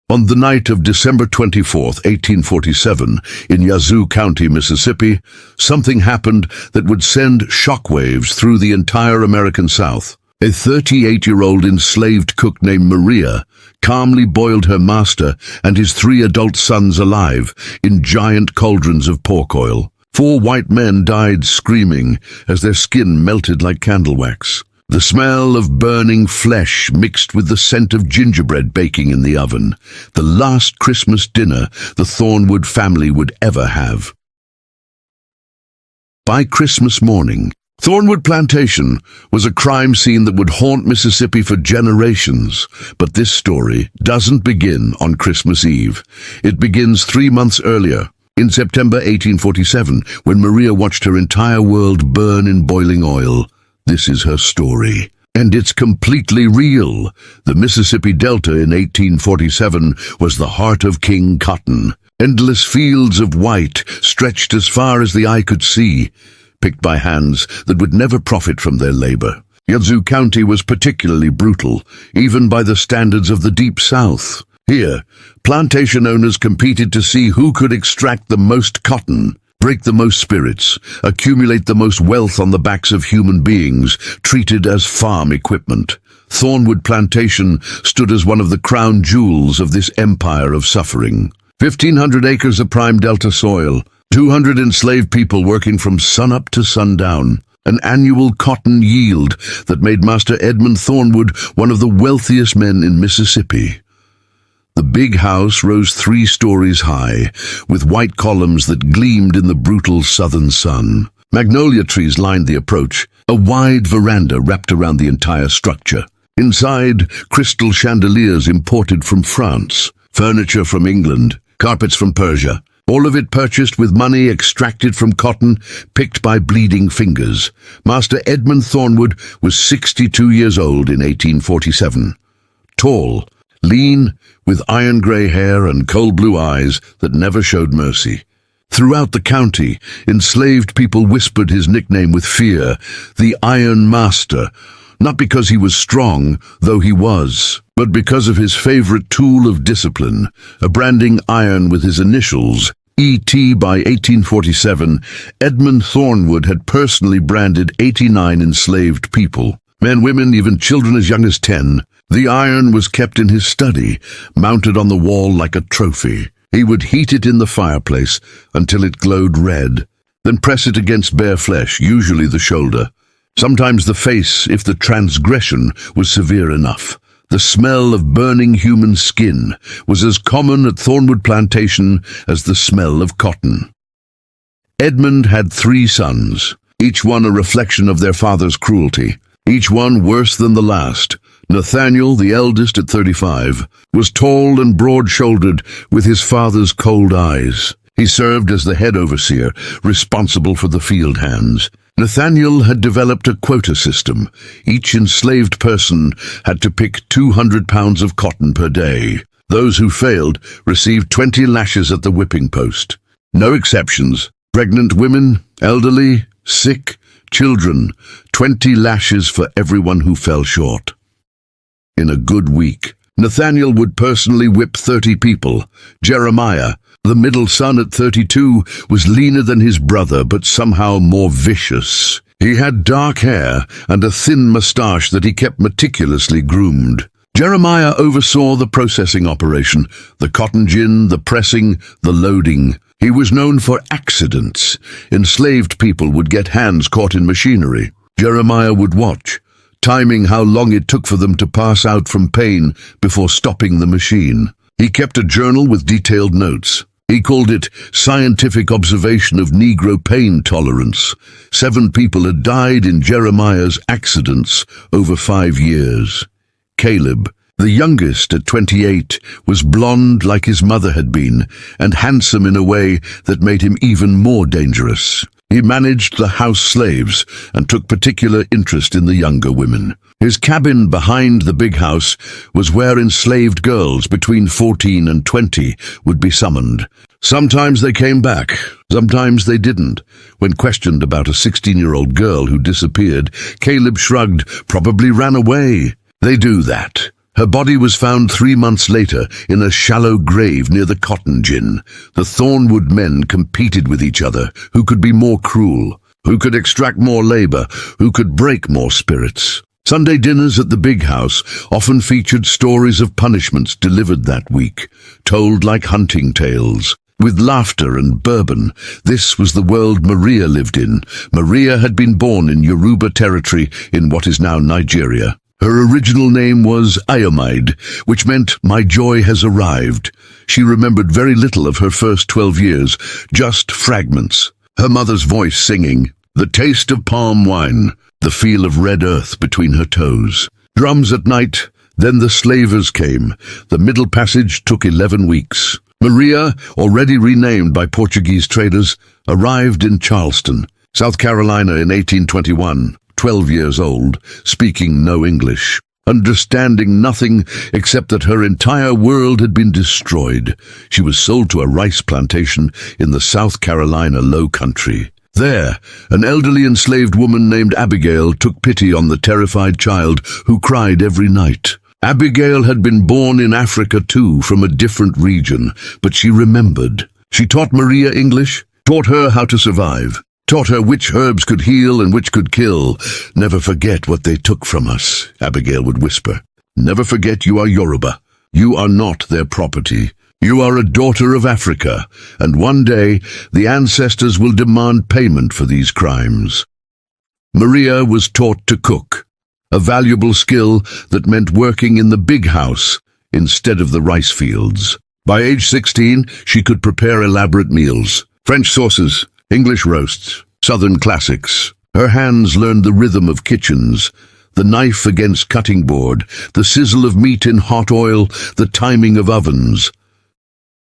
On the night of December 24th, 1847, in Yazoo County, Mississippi, something happened that would send shockwaves through the entire American South. A 38-year-old enslaved cook named Maria calmly boiled her master and his 3 adult sons alive in giant cauldrons of pork oil. 4 white men died screaming as their skin melted like candle wax. The smell of burning flesh mixed with the scent of gingerbread baking in the oven, the last Christmas dinner the Thornwood family would ever have. By Christmas morning, Thornwood Plantation was a crime scene that would haunt Mississippi for generations. But this story doesn't begin on Christmas Eve. It begins 3 months earlier, in September 1847, when Maria watched her entire world burn in boiling oil. This is her story, and it's completely real. The Mississippi Delta in 1847 was the heart of King Cotton. Endless fields of white stretched as far as the eye could see, picked by hands that would never profit from their labor. Yazoo County was particularly brutal, even by the standards of the Deep South. Here, plantation owners competed to see who could extract the most cotton, break the most spirits, accumulate the most wealth on the backs of human beings, treated as farm equipment. Thornwood Plantation stood as one of the crown jewels of this empire of suffering. 1,500 acres of prime Delta soil, 200 enslaved people working from sunup to sundown, an annual cotton yield that made Master Edmund Thornwood one of the wealthiest men in Mississippi. The big house rose 3 stories high, with white columns that gleamed in the brutal southern sun. Magnolia trees lined the approach, a wide veranda wrapped around the entire structure. Inside, crystal chandeliers imported from France, furniture from England, carpets from Persia, all of it purchased with money extracted from cotton picked by bleeding fingers. Master Edmund Thornwood was 62 years old in 1847. Tall, lean, with iron-gray hair and coal-blue eyes that never showed mercy. Throughout the county, enslaved people whispered his nickname with fear, the Iron Master, not because he was strong, though he was, but because of his favorite tool of discipline, a branding iron with his initials, E.T. By 1847, Edmund Thornwood had personally branded 89 enslaved people. Men, women, even children as young as 10. The iron was kept in his study, mounted on the wall like a trophy. He would heat it in the fireplace until it glowed red, then press it against bare flesh, usually the shoulder. Sometimes the face, if the transgression was severe enough. The smell of burning human skin was as common at Thornwood Plantation as the smell of cotton. Edmund had 3 sons, each one a reflection of their father's cruelty, each one worse than the last. Nathaniel, the eldest at 35, was tall and broad-shouldered with his father's cold eyes. He served as the head overseer, responsible for the field hands. Nathaniel had developed a quota system. Each enslaved person had to pick 200 pounds of cotton per day. Those who failed received 20 lashes at the whipping post. No exceptions. Pregnant women, elderly, sick, children, 20 lashes for everyone who fell short. In a good week, Nathaniel would personally whip 30 people. Jeremiah, the middle son at 32, was leaner than his brother, but somehow more vicious. He had dark hair and a thin mustache that he kept meticulously groomed. Jeremiah oversaw the processing operation, the cotton gin, the pressing, the loading. He was known for accidents. Enslaved people would get hands caught in machinery. Jeremiah would watch, timing how long it took for them to pass out from pain before stopping the machine. He kept a journal with detailed notes. He called it Scientific Observation of Negro Pain Tolerance. 7 people had died in Jeremiah's accidents over 5 years. Caleb, the youngest at 28, was blonde like his mother had been, and handsome in a way that made him even more dangerous. He managed the house slaves and took particular interest in the younger women. His cabin behind the big house was where enslaved girls between 14 and 20 would be summoned. Sometimes they came back, sometimes they didn't. When questioned about a 16-year-old girl who disappeared, Caleb shrugged, probably ran away. They do that. Her body was found 3 months later in a shallow grave near the cotton gin. The Thornwood men competed with each other. Who could be more cruel? Who could extract more labor? Who could break more spirits? Sunday dinners at the big house often featured stories of punishments delivered that week, told like hunting tales. With laughter and bourbon, this was the world Maria lived in. Maria had been born in Yoruba territory in what is now Nigeria. Her original name was Ayomide, which meant "my joy has arrived." She remembered very little of her first 12 years, just fragments. Her mother's voice singing, the taste of palm wine, the feel of red earth between her toes. Drums at night, then the slavers came. The Middle Passage took 11 weeks. Maria, already renamed by Portuguese traders, arrived in Charleston, South Carolina in 1821. 12 years old, speaking no English, understanding nothing except that her entire world had been destroyed. She was sold to a rice plantation in the South Carolina Low Country. There, an elderly enslaved woman named Abigail took pity on the terrified child who cried every night. Abigail had been born in Africa too, from a different region, but she remembered. She taught Maria English, taught her how to survive. Taught her which herbs could heal and which could kill. "Never forget what they took from us," Abigail would whisper. "Never forget you are Yoruba. You are not their property. You are a daughter of Africa, and one day the ancestors will demand payment for these crimes." Maria was taught to cook, a valuable skill that meant working in the big house instead of the rice fields. By age 16, she could prepare elaborate meals, French sauces, English roasts, Southern classics. Her hands learned the rhythm of kitchens, the knife against cutting board, the sizzle of meat in hot oil, the timing of ovens.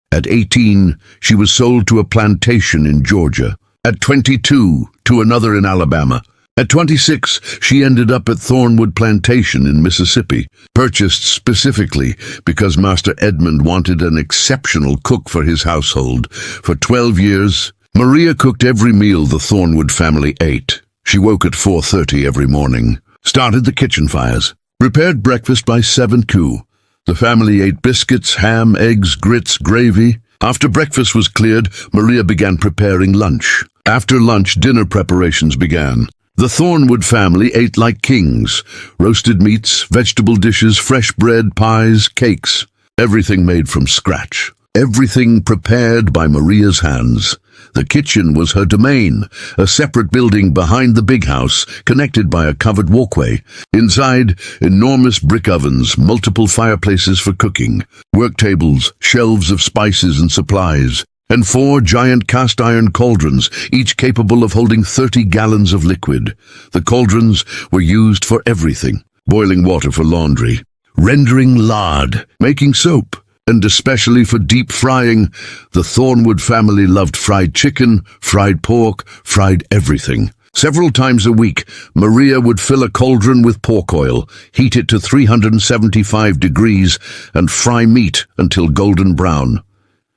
At 18, she was sold to a plantation in Georgia. At 22, to another in Alabama. At 26, she ended up at Thornwood Plantation in Mississippi, purchased specifically because Master Edmund wanted an exceptional cook for his household. For 12 years, Maria cooked every meal the Thornwood family ate. She woke at 4:30 every morning, started the kitchen fires, prepared breakfast by 7:02. The family ate biscuits, ham, eggs, grits, gravy. After breakfast was cleared, Maria began preparing lunch. After lunch, dinner preparations began. The Thornwood family ate like kings. Roasted meats, vegetable dishes, fresh bread, pies, cakes. Everything made from scratch. Everything prepared by Maria's hands. The kitchen was her domain, a separate building behind the big house, connected by a covered walkway. Inside, enormous brick ovens, multiple fireplaces for cooking, work tables, shelves of spices and supplies, and 4 giant cast-iron cauldrons, each capable of holding 30 gallons of liquid. The cauldrons were used for everything: boiling water for laundry, rendering lard, making soap, and especially for deep frying. The Thornwood family loved fried chicken, fried pork, fried everything. Several times a week, Maria would fill a cauldron with pork oil, heat it to 375 degrees, and fry meat until golden brown.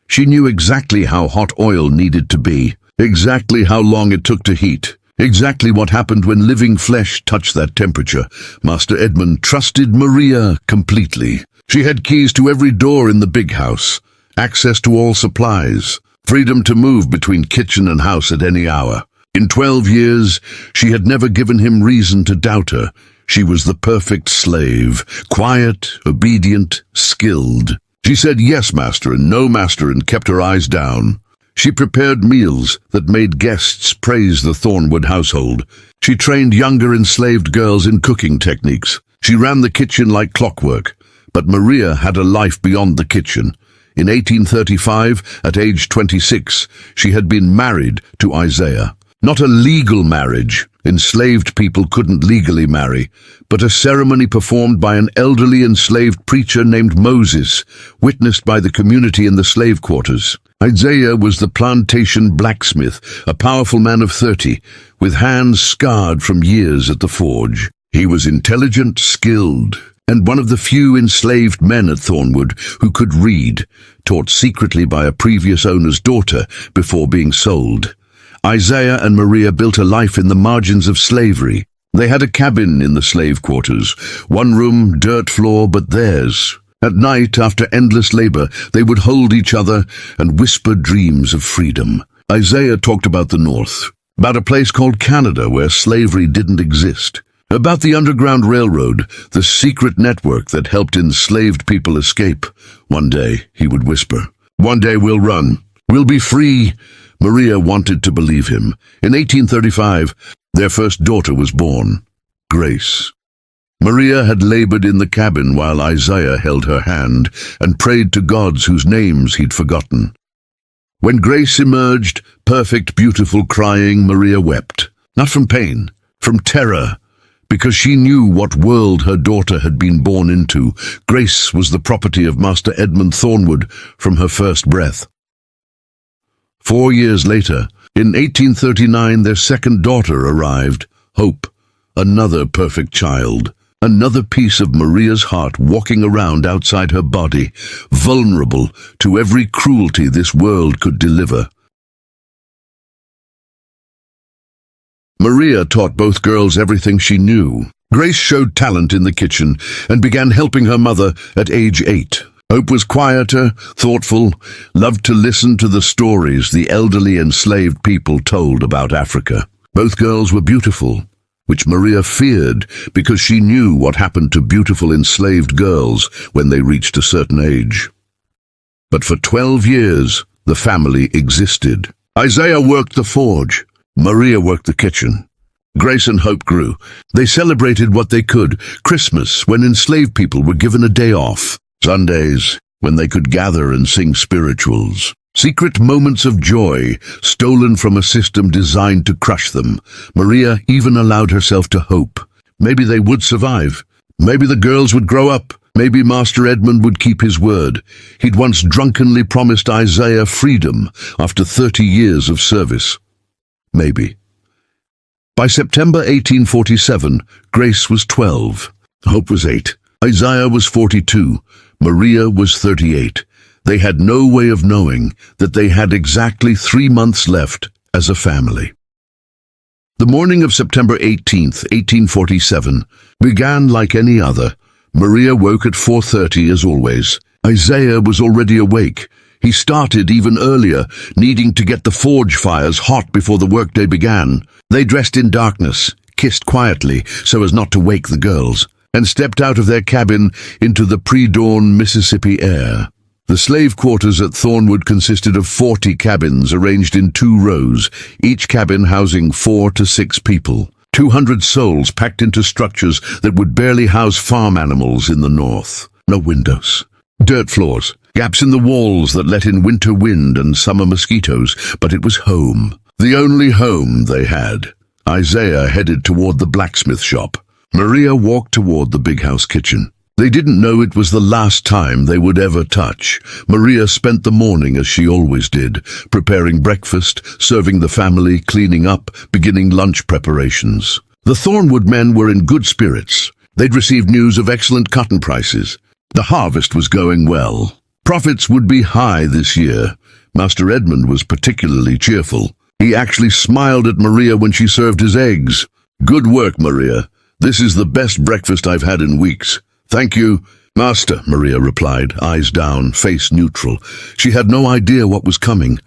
She knew exactly how hot oil needed to be, exactly how long it took to heat, exactly what happened when living flesh touched that temperature. Master Edmund trusted Maria completely. She had keys to every door in the big house, access to all supplies, freedom to move between kitchen and house at any hour. In 12 years, she had never given him reason to doubt her. She was the perfect slave, quiet, obedient, skilled. She said yes, master, and no, master, and kept her eyes down. She prepared meals that made guests praise the Thornwood household. She trained younger enslaved girls in cooking techniques. She ran the kitchen like clockwork. But Maria had a life beyond the kitchen. In 1835, at age 26, she had been married to Isaiah. Not a legal marriage. Enslaved people couldn't legally marry, but a ceremony performed by an elderly enslaved preacher named Moses, witnessed by the community in the slave quarters. Isaiah was the plantation blacksmith, a powerful man of 30, with hands scarred from years at the forge. He was intelligent, skilled, and one of the few enslaved men at Thornwood who could read, taught secretly by a previous owner's daughter before being sold. Isaiah and Maria built a life in the margins of slavery. They had a cabin in the slave quarters, one room, dirt floor, but theirs. At night, after endless labor, they would hold each other and whisper dreams of freedom. Isaiah talked about the North, about a place called Canada where slavery didn't exist, about the Underground Railroad, the secret network that helped enslaved people escape. One day, he would whisper, "One day we'll run. We'll be free." Maria wanted to believe him. In 1835, their first daughter was born, Grace. Maria had labored in the cabin while Isaiah held her hand and prayed to gods whose names he'd forgotten. When Grace emerged, perfect, beautiful, crying, Maria wept. Not from pain, from terror, because she knew what world her daughter had been born into. Grace was the property of Master Edmund Thornwood from her first breath. 4 years later, in 1839, their second daughter arrived, Hope, another perfect child. Another piece of Maria's heart walking around outside her body, vulnerable to every cruelty this world could deliver. Maria taught both girls everything she knew. Grace showed talent in the kitchen and began helping her mother at age 8. Hope was quieter, thoughtful, loved to listen to the stories the elderly enslaved people told about Africa. Both girls were beautiful, which Maria feared because she knew what happened to beautiful enslaved girls when they reached a certain age. But for 12 years, the family existed. Isaiah worked the forge. Maria worked the kitchen. Grace and Hope grew. They celebrated what they could. Christmas, when enslaved people were given a day off. Sundays, when they could gather and sing spirituals. Secret moments of joy, stolen from a system designed to crush them. Maria even allowed herself to hope. Maybe they would survive. Maybe the girls would grow up. Maybe Master Edmund would keep his word. He'd once drunkenly promised Isaiah freedom after 30 years of service. Maybe. By September 1847, Grace was 12. Hope was 8. Isaiah was 42. Maria was 38. They had no way of knowing that they had exactly 3 months left as a family. The morning of September 18th, 1847, began like any other. Maria woke at 4:30 as always. Isaiah was already awake. He started even earlier, needing to get the forge fires hot before the workday began. They dressed in darkness, kissed quietly so as not to wake the girls, and stepped out of their cabin into the pre-dawn Mississippi air. The slave quarters at Thornwood consisted of 40 cabins arranged in 2 rows, each cabin housing 4 to 6 people. 200 souls packed into structures that would barely house farm animals in the north. No windows. Dirt floors, gaps in the walls that let in winter wind and summer mosquitoes, but it was home. The only home they had. Isaiah headed toward the blacksmith shop. Maria walked toward the big house kitchen. They didn't know it was the last time they would ever touch. Maria spent the morning as she always did, preparing breakfast, serving the family, cleaning up, beginning lunch preparations. The Thornwood men were in good spirits. They'd received news of excellent cotton prices. The harvest was going well. Profits would be high this year. Master Edmund was particularly cheerful. He actually smiled at Maria when she served his eggs. "Good work, Maria. This is the best breakfast I've had in weeks." "Thank you, Master," Maria replied, eyes down, face neutral. She had no idea what was coming.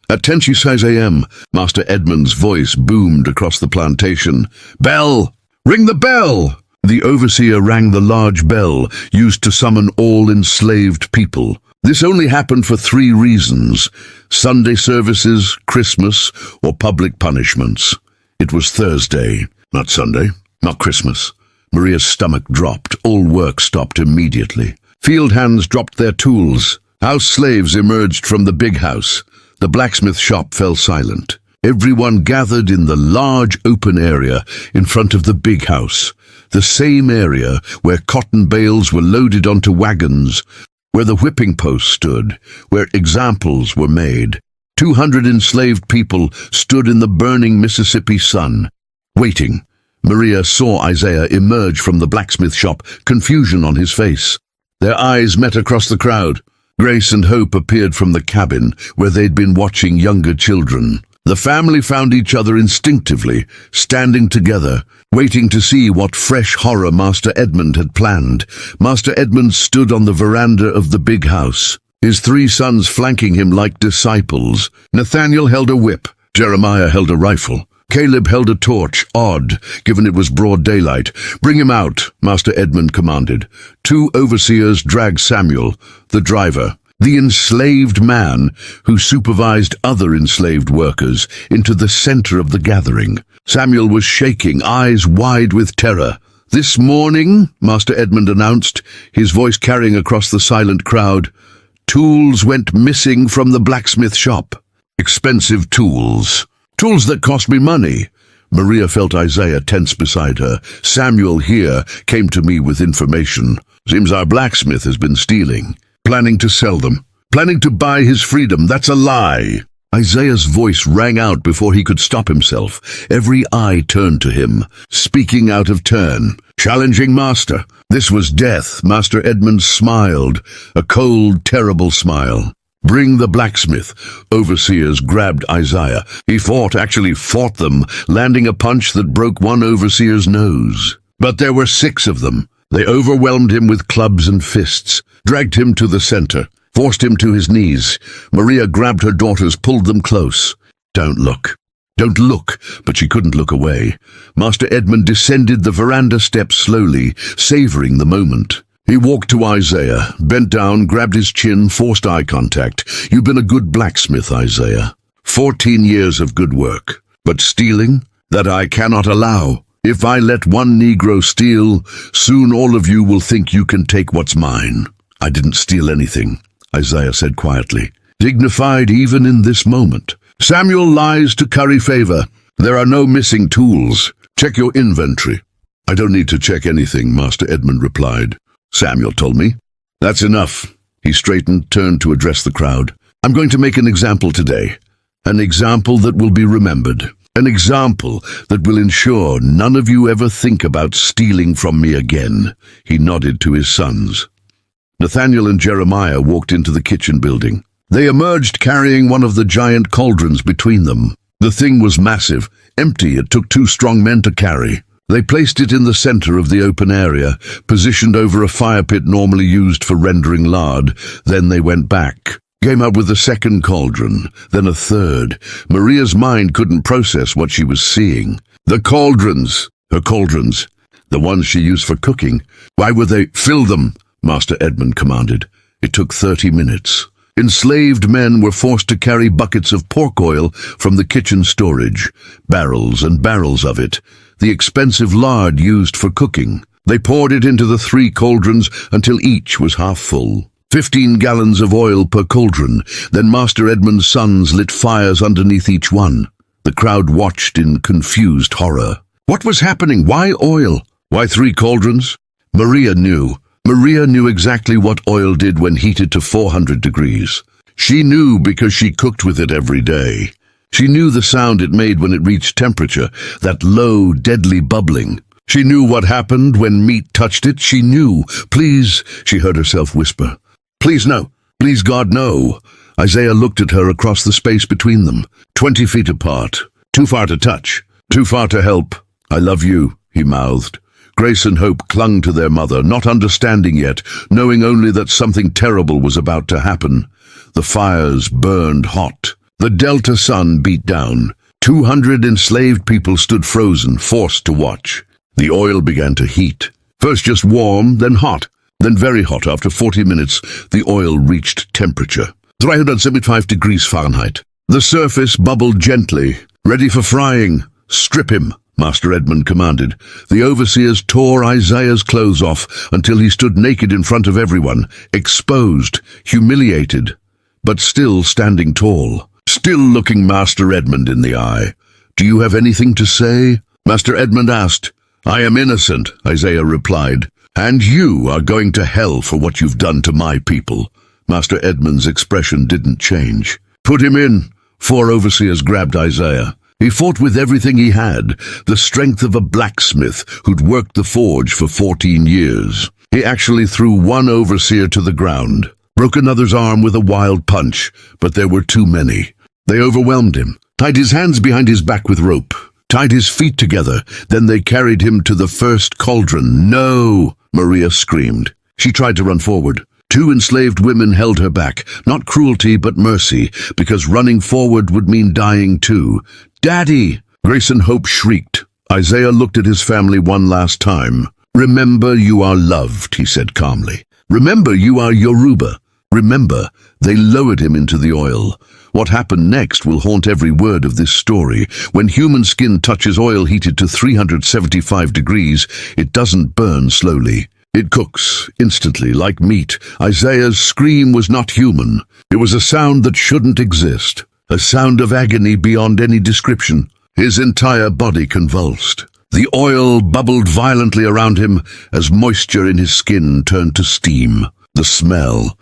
At 10:06 a.m., Master Edmund's voice boomed across the plantation. "Bell! Ring the bell!" The overseer rang the large bell used to summon all enslaved people. This only happened for 3 reasons: Sunday services, Christmas, or public punishments. It was Thursday, not Sunday, not Christmas. Maria's stomach dropped. All work stopped immediately. Field hands dropped their tools. House slaves emerged from the big house. The blacksmith shop fell silent. Everyone gathered in the large open area in front of the big house, the same area where cotton bales were loaded onto wagons, where the whipping post stood, where examples were made. 200 enslaved people stood in the burning Mississippi sun, waiting. Maria saw Isaiah emerge from the blacksmith shop, confusion on his face. Their eyes met across the crowd. Grace and Hope appeared from the cabin where they'd been watching younger children. The family found each other instinctively, standing together, waiting to see what fresh horror Master Edmund had planned. Master Edmund stood on the veranda of the big house, his 3 sons flanking him like disciples. Nathaniel held a whip, Jeremiah held a rifle. Caleb held a torch, odd, given it was broad daylight. "Bring him out," Master Edmund commanded. 2 overseers dragged Samuel, the driver, the enslaved man who supervised other enslaved workers, into the center of the gathering. Samuel was shaking, eyes wide with terror. "This morning," Master Edmund announced, his voice carrying across the silent crowd, "tools went missing from the blacksmith shop. Expensive tools. Tools that cost me money." Maria felt Isaiah tense beside her. "Samuel here came to me with information. Seems our blacksmith has been stealing. Planning to sell them. Planning to buy his freedom. That's a lie." Isaiah's voice rang out before he could stop himself. Every eye turned to him, speaking out of turn, challenging Master. This was death. Master Edmund smiled, a cold, terrible smile. "Bring the blacksmith." Overseers grabbed Isaiah. He actually fought them, landing a punch that broke one overseer's nose. But there were 6 of them. They overwhelmed him with clubs and fists, dragged him to the center, forced him to his knees. Maria grabbed her daughters, pulled them close. "Don't look. Don't look," but she couldn't look away. Master Edmund descended the veranda steps slowly, savoring the moment. He walked to Isaiah, bent down, grabbed his chin, forced eye contact. "You've been a good blacksmith, Isaiah. 14 years of good work. But stealing? That I cannot allow. If I let one Negro steal, soon all of you will think you can take what's mine." "I didn't steal anything," Isaiah said quietly, dignified even in this moment. "Samuel lies to curry favor. There are no missing tools. Check your inventory." "I don't need to check anything," Master Edmund replied. "Samuel told me." "That's enough." He straightened, turned to address the crowd. "I'm going to make an example today. An example that will be remembered. An example that will ensure none of you ever think about stealing from me again." He nodded to his sons. Nathaniel and Jeremiah walked into the kitchen building. They emerged carrying one of the giant cauldrons between them. The thing was massive, empty. It took 2 strong men to carry. They placed it in the center of the open area, positioned over a fire pit normally used for rendering lard. Then they went back, came up with a second cauldron, then a third. Maria's mind couldn't process what she was seeing. The cauldrons, her cauldrons, the ones she used for cooking. Why would they fill them? Master Edmund commanded. It took 30 minutes. Enslaved men were forced to carry buckets of pork oil from the kitchen storage, barrels and barrels of it, the expensive lard used for cooking. They poured it into the 3 cauldrons until each was half full. 15 gallons of oil per cauldron. Then Master Edmund's sons lit fires underneath each one. The crowd watched in confused horror. What was happening? Why oil? Why 3 cauldrons? Maria knew. Maria knew exactly what oil did when heated to 400 degrees. She knew because she cooked with it every day. She knew the sound it made when it reached temperature, that low, deadly bubbling. She knew what happened when meat touched it. She knew. "Please," she heard herself whisper. "Please no. Please God no." Isaiah looked at her across the space between them. 20 feet apart. Too far to touch. Too far to help. "I love you," he mouthed. Grace and Hope clung to their mother, not understanding yet, knowing only that something terrible was about to happen. The fires burned hot. The Delta sun beat down. 200 enslaved people stood frozen, forced to watch. The oil began to heat. First just warm, then hot, then very hot. After 40 minutes, the oil reached temperature. 375 degrees Fahrenheit. The surface bubbled gently. "Ready for frying. Strip him," Master Edmund commanded. The overseers tore Isaiah's clothes off until he stood naked in front of everyone, exposed, humiliated, but still standing tall, still looking Master Edmund in the eye. "Do you have anything to say?" Master Edmund asked. "I am innocent," Isaiah replied. "And you are going to hell for what you've done to my people." Master Edmund's expression didn't change. "Put him in." 4 overseers grabbed Isaiah. He fought with everything he had, the strength of a blacksmith who'd worked the forge for 14 years. He actually threw one overseer to the ground, broke another's arm with a wild punch, but there were too many. They overwhelmed him, tied his hands behind his back with rope, tied his feet together. Then they carried him to the first cauldron. "No!" Maria screamed. She tried to run forward. Two enslaved women held her back, not cruelty but mercy, because running forward would mean dying too. "Daddy!" Grace and Hope shrieked. Isaiah looked at his family one last time. "Remember you are loved," he said calmly. "Remember you are Yoruba. Remember." They lowered him into the oil. What happened next will haunt every word of this story. When human skin touches oil heated to 375 degrees, it doesn't burn slowly. It cooks instantly, like meat. Isaiah's scream was not human. It was a sound that shouldn't exist. A sound of agony beyond any description. His entire body convulsed. The oil bubbled violently around him as moisture in his skin turned to steam. The smell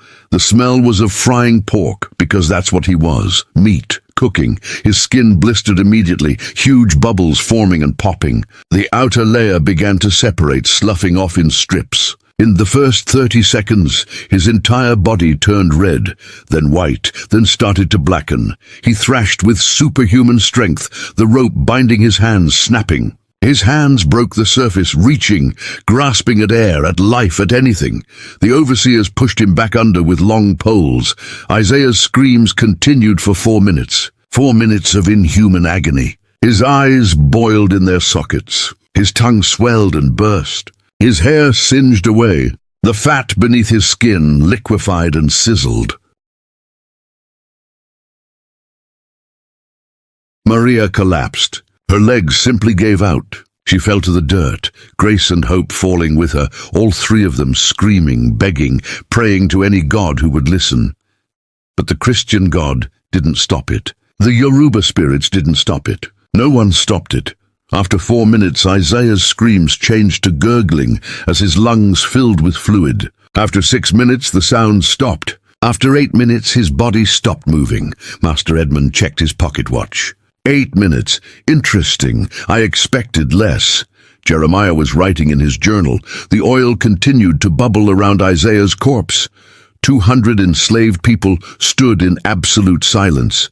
was of frying pork, because that's what he was. Meat, cooking. His skin blistered immediately, huge bubbles forming and popping. The outer layer began to separate, sloughing off in strips. In the first 30 seconds, his entire body turned red, then white, then started to blacken. He thrashed with superhuman strength, the rope binding his hands snapping. His hands broke the surface, reaching, grasping at air, at life, at anything. The overseers pushed him back under with long poles. Isaiah's screams continued for 4 minutes. 4 minutes of inhuman agony. His eyes boiled in their sockets. His tongue swelled and burst. His hair singed away. The fat beneath his skin liquefied and sizzled. Maria collapsed. Her legs simply gave out. She fell to the dirt, Grace and Hope falling with her, all three of them screaming, begging, praying to any god who would listen. But the Christian God didn't stop it. The Yoruba spirits didn't stop it. No one stopped it. After 4 minutes, Isaiah's screams changed to gurgling as his lungs filled with fluid. After 6 minutes, the sound stopped. After 8 minutes, his body stopped moving. Master Edmund checked his pocket watch. 8 minutes. Interesting. I expected less. Jeremiah was writing in his journal. The oil continued to bubble around Isaiah's corpse. 200 enslaved people stood in absolute silence.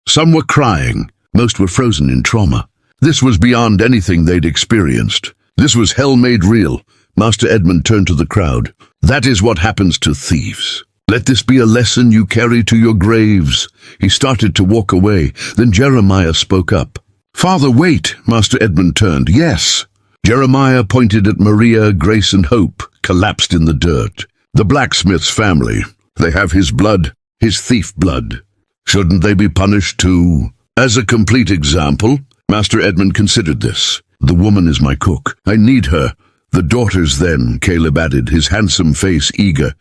Some were crying. Most were frozen in trauma. This was beyond anything they'd experienced. This was hell made real. Master Edmund turned to the crowd. "That is what happens to thieves. Let this be a lesson you carry to your graves." He started to walk away. Then Jeremiah spoke up. "Father, wait." Master Edmund turned. "Yes." Jeremiah pointed at Maria, Grace, and Hope, collapsed in the dirt. "The blacksmith's family. They have his blood, his thief blood. Shouldn't they be punished too? As a complete example, Master Edmund considered this. The woman is my cook. I need her. The daughters then," Caleb added, his handsome face eager.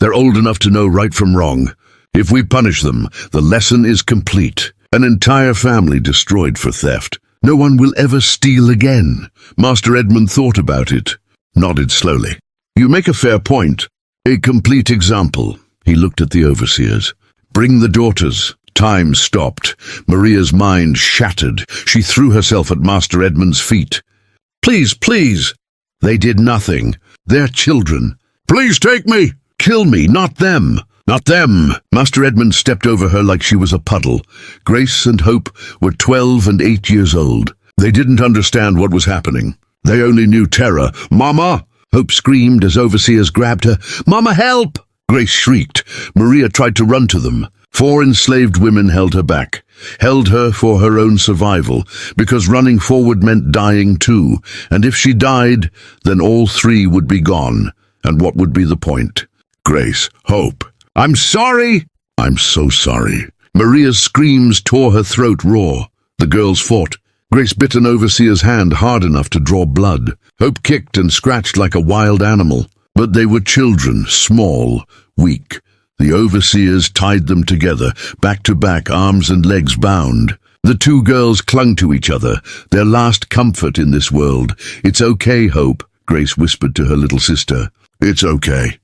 "They're old enough to know right from wrong. If we punish them, the lesson is complete. An entire family destroyed for theft. No one will ever steal again." Master Edmund thought about it, nodded slowly. "You make a fair point. A complete example." He looked at the overseers. "Bring the daughters." Time stopped. Maria's mind shattered. She threw herself at Master Edmund's feet. "Please, please." "They did nothing. They're children." "Please take me." "Kill me, not them." "Not them." Master Edmund stepped over her like she was a puddle. Grace and Hope were 12 and 8 years old. They didn't understand what was happening. They only knew terror. "Mama!" Hope screamed as overseers grabbed her. "Mama, help!" Grace shrieked. Maria tried to run to them. 4 enslaved women held her back, held her for her own survival, because running forward meant dying too, and if she died, then all 3 would be gone. And what would be the point? Grace, Hope. "I'm sorry!" "I'm so sorry." Maria's screams tore her throat raw. The girls fought. Grace bit an overseer's hand hard enough to draw blood. Hope kicked and scratched like a wild animal. But they were children, small, weak. The overseers tied them together, back to back, arms and legs bound. The 2 girls clung to each other, their last comfort in this world. "It's okay, Hope," Grace whispered to her little sister. "It's okay.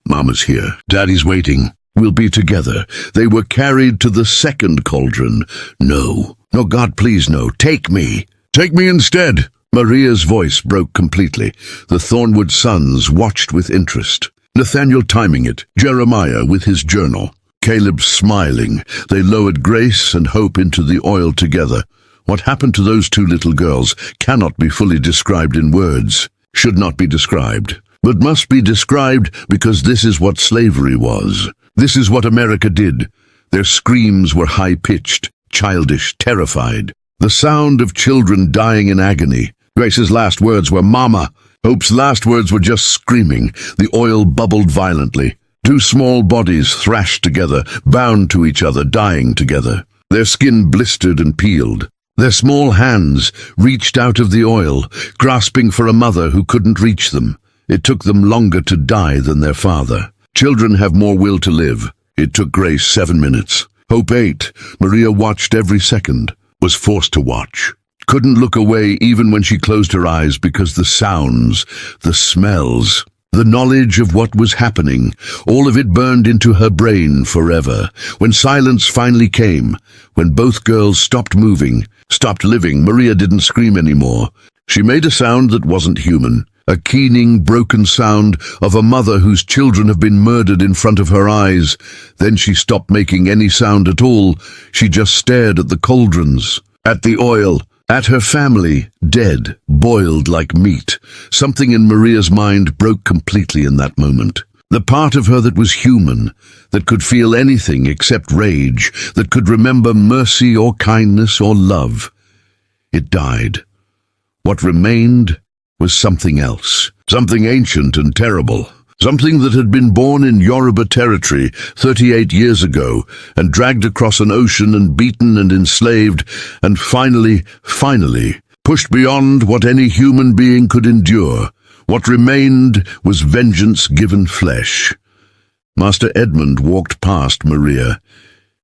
Mama's here. Daddy's waiting. We'll be together." They were carried to the second cauldron. "No. No, God, please, no. Take me. Take me instead." Maria's voice broke completely. The Thornwood sons watched with interest. Nathaniel timing it, Jeremiah with his journal. Caleb smiling. They lowered Grace and Hope into the oil together. What happened to those two little girls cannot be fully described in words, should not be described, but must be described because this is what slavery was. This is what America did. Their screams were high-pitched, childish, terrified. The sound of children dying in agony. Grace's last words were, "Mama." Hope's last words were just screaming. The oil bubbled violently. Two small bodies thrashed together, bound to each other, dying together. Their skin blistered and peeled. Their small hands reached out of the oil, grasping for a mother who couldn't reach them. It took them longer to die than their father. Children have more will to live. It took Grace 7 minutes. Hope 8. Maria watched every second, was forced to watch. Couldn't look away even when she closed her eyes because the sounds, the smells, the knowledge of what was happening, all of it burned into her brain forever. When silence finally came, when both girls stopped moving, stopped living, Maria didn't scream anymore. She made a sound that wasn't human, a keening, broken sound of a mother whose children have been murdered in front of her eyes. Then she stopped making any sound at all. She just stared at the cauldrons, at the oil, at her family, dead, boiled like meat. Something in Maria's mind broke completely in that moment. The part of her that was human, that could feel anything except rage, that could remember mercy or kindness or love. It died. What remained was something else, something ancient and terrible, something that had been born in Yoruba territory 38 years ago and dragged across an ocean and beaten and enslaved and finally, pushed beyond what any human being could endure. What remained was vengeance given flesh. Master Edmund walked past Maria.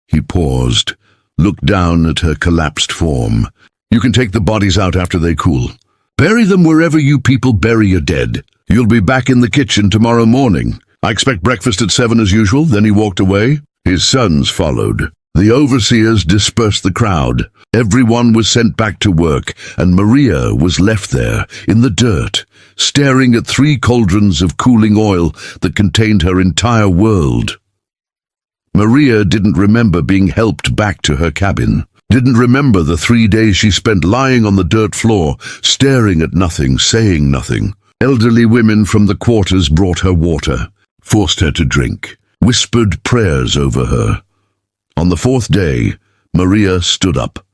He paused, looked down at her collapsed form. "You can take the bodies out after they cool. Bury them wherever you people bury your dead. You'll be back in the kitchen tomorrow morning. I expect breakfast at 7 as usual." Then he walked away. His sons followed. The overseers dispersed the crowd. Everyone was sent back to work, and Maria was left there, in the dirt, staring at 3 cauldrons of cooling oil that contained her entire world. Maria didn't remember being helped back to her cabin. Didn't remember the 3 days she spent lying on the dirt floor, staring at nothing, saying nothing. Elderly women from the quarters brought her water, forced her to drink, whispered prayers over her. On the 4th day, Maria stood up.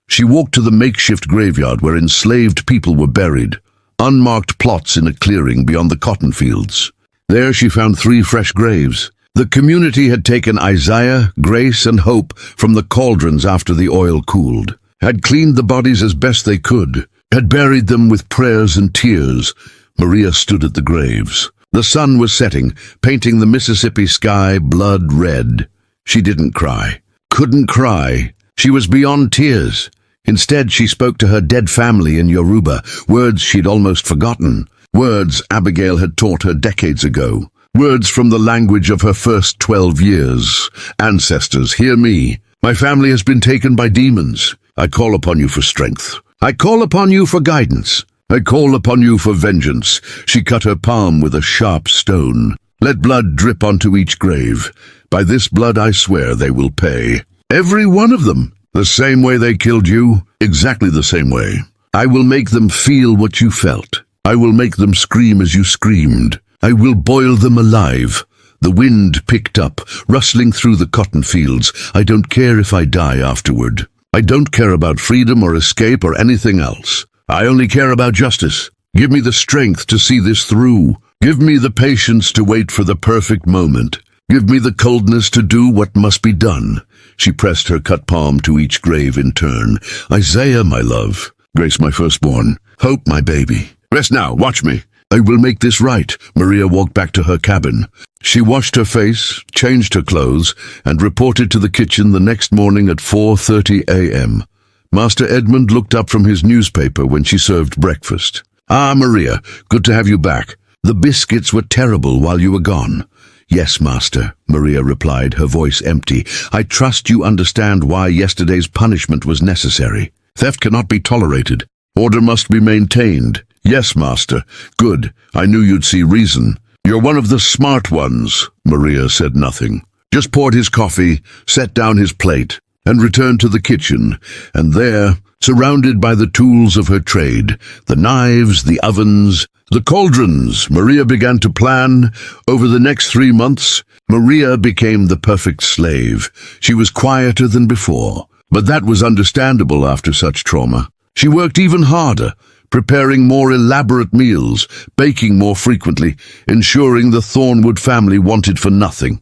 She walked to the makeshift graveyard where enslaved people were buried, unmarked plots in a clearing beyond the cotton fields. There she found 3 fresh graves. The community had taken Isaiah, Grace, and Hope from the cauldrons after the oil cooled, had cleaned the bodies as best they could, had buried them with prayers and tears. Maria stood at the graves. The sun was setting, painting the Mississippi sky blood red. She didn't cry, couldn't cry. She was beyond tears. Instead, she spoke to her dead family in Yoruba, words she'd almost forgotten, words Abigail had taught her decades ago. Words from the language of her first 12 years. "Ancestors, hear me. My family has been taken by demons. I call upon you for strength. I call upon you for guidance. I call upon you for vengeance." She cut her palm with a sharp stone. "Let blood drip onto each grave. By this blood I swear they will pay. Every one of them. The same way they killed you, exactly the same way. I will make them feel what you felt. I will make them scream as you screamed. I will boil them alive." The wind picked up, rustling through the cotton fields. "I don't care if I die afterward. I don't care about freedom or escape or anything else. I only care about justice. Give me the strength to see this through. Give me the patience to wait for the perfect moment. Give me the coldness to do what must be done." She pressed her cut palm to each grave in turn. "Isaiah, my love. Grace, my firstborn. Hope, my baby. Rest now, watch me. I will make this right." Maria walked back to her cabin. She washed her face, changed her clothes, and reported to the kitchen the next morning at 4:30 a.m. Master Edmund looked up from his newspaper when she served breakfast. "Ah, Maria, good to have you back. The biscuits were terrible while you were gone." "Yes, Master," Maria replied, her voice empty. "I trust you understand why yesterday's punishment was necessary. Theft cannot be tolerated. Order must be maintained." "Yes, Master. Good. I knew you'd see reason." "You're one of the smart ones." Maria said nothing. just poured his coffee, set down his plate, and returned to the kitchen, and there, surrounded by the tools of her trade, the knives, the ovens, the cauldrons, Maria began to plan. Over the next 3 months, Maria became the perfect slave. She was quieter than before, but that was understandable after such trauma. She worked even harder, preparing more elaborate meals, baking more frequently, ensuring the Thornwood family wanted for nothing.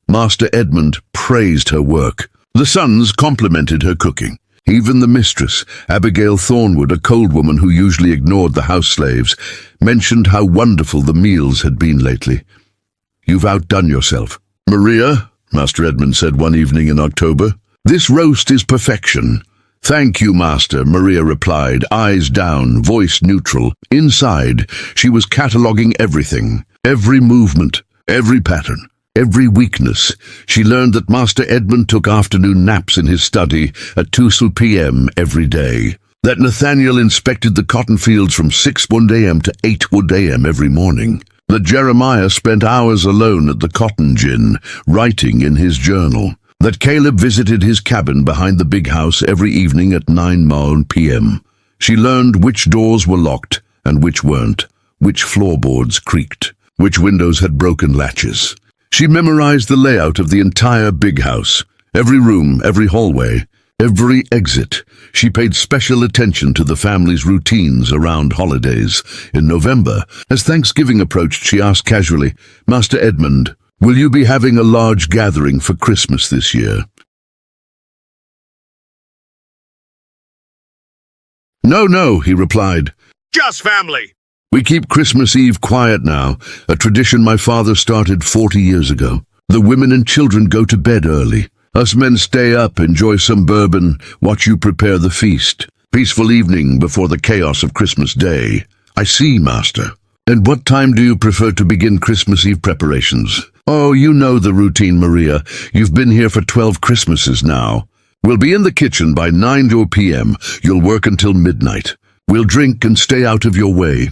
Master Edmund praised her work. The sons complimented her cooking. Even the mistress, Abigail Thornwood, a cold woman who usually ignored the house slaves, mentioned how wonderful the meals had been lately. "You've outdone yourself." "Maria," Master Edmund said one evening in October, "this roast is perfection." "Thank you, Master," Maria replied, eyes down, voice neutral. Inside, she was cataloguing everything, every movement, every pattern, every weakness. She learned that Master Edmund took afternoon naps in his study at 2 p.m. every day, that Nathaniel inspected the cotton fields from 6 a.m. to 8 a.m. every morning, that Jeremiah spent hours alone at the cotton gin, writing in his journal, that Caleb visited his cabin behind the big house every evening at 9 p.m. She learned which doors were locked and which weren't, which floorboards creaked, which windows had broken latches. She memorized the layout of the entire big house, every room, every hallway, every exit. She paid special attention to the family's routines around holidays. In November, as Thanksgiving approached, she asked casually, "Master Edmund, will you be having a large gathering for Christmas this year?" No, he replied. "Just family." "We keep Christmas Eve quiet now, a tradition my father started 40 years ago. The women and children go to bed early. Us men stay up, enjoy some bourbon, watch you prepare the feast. Peaceful evening before the chaos of Christmas Day." "I see, Master. And what time do you prefer to begin Christmas Eve preparations?" "Oh, you know the routine, Maria. You've been here for 12 Christmases now. We'll be in the kitchen by 9 p.m. You'll work until midnight. We'll drink and stay out of your way."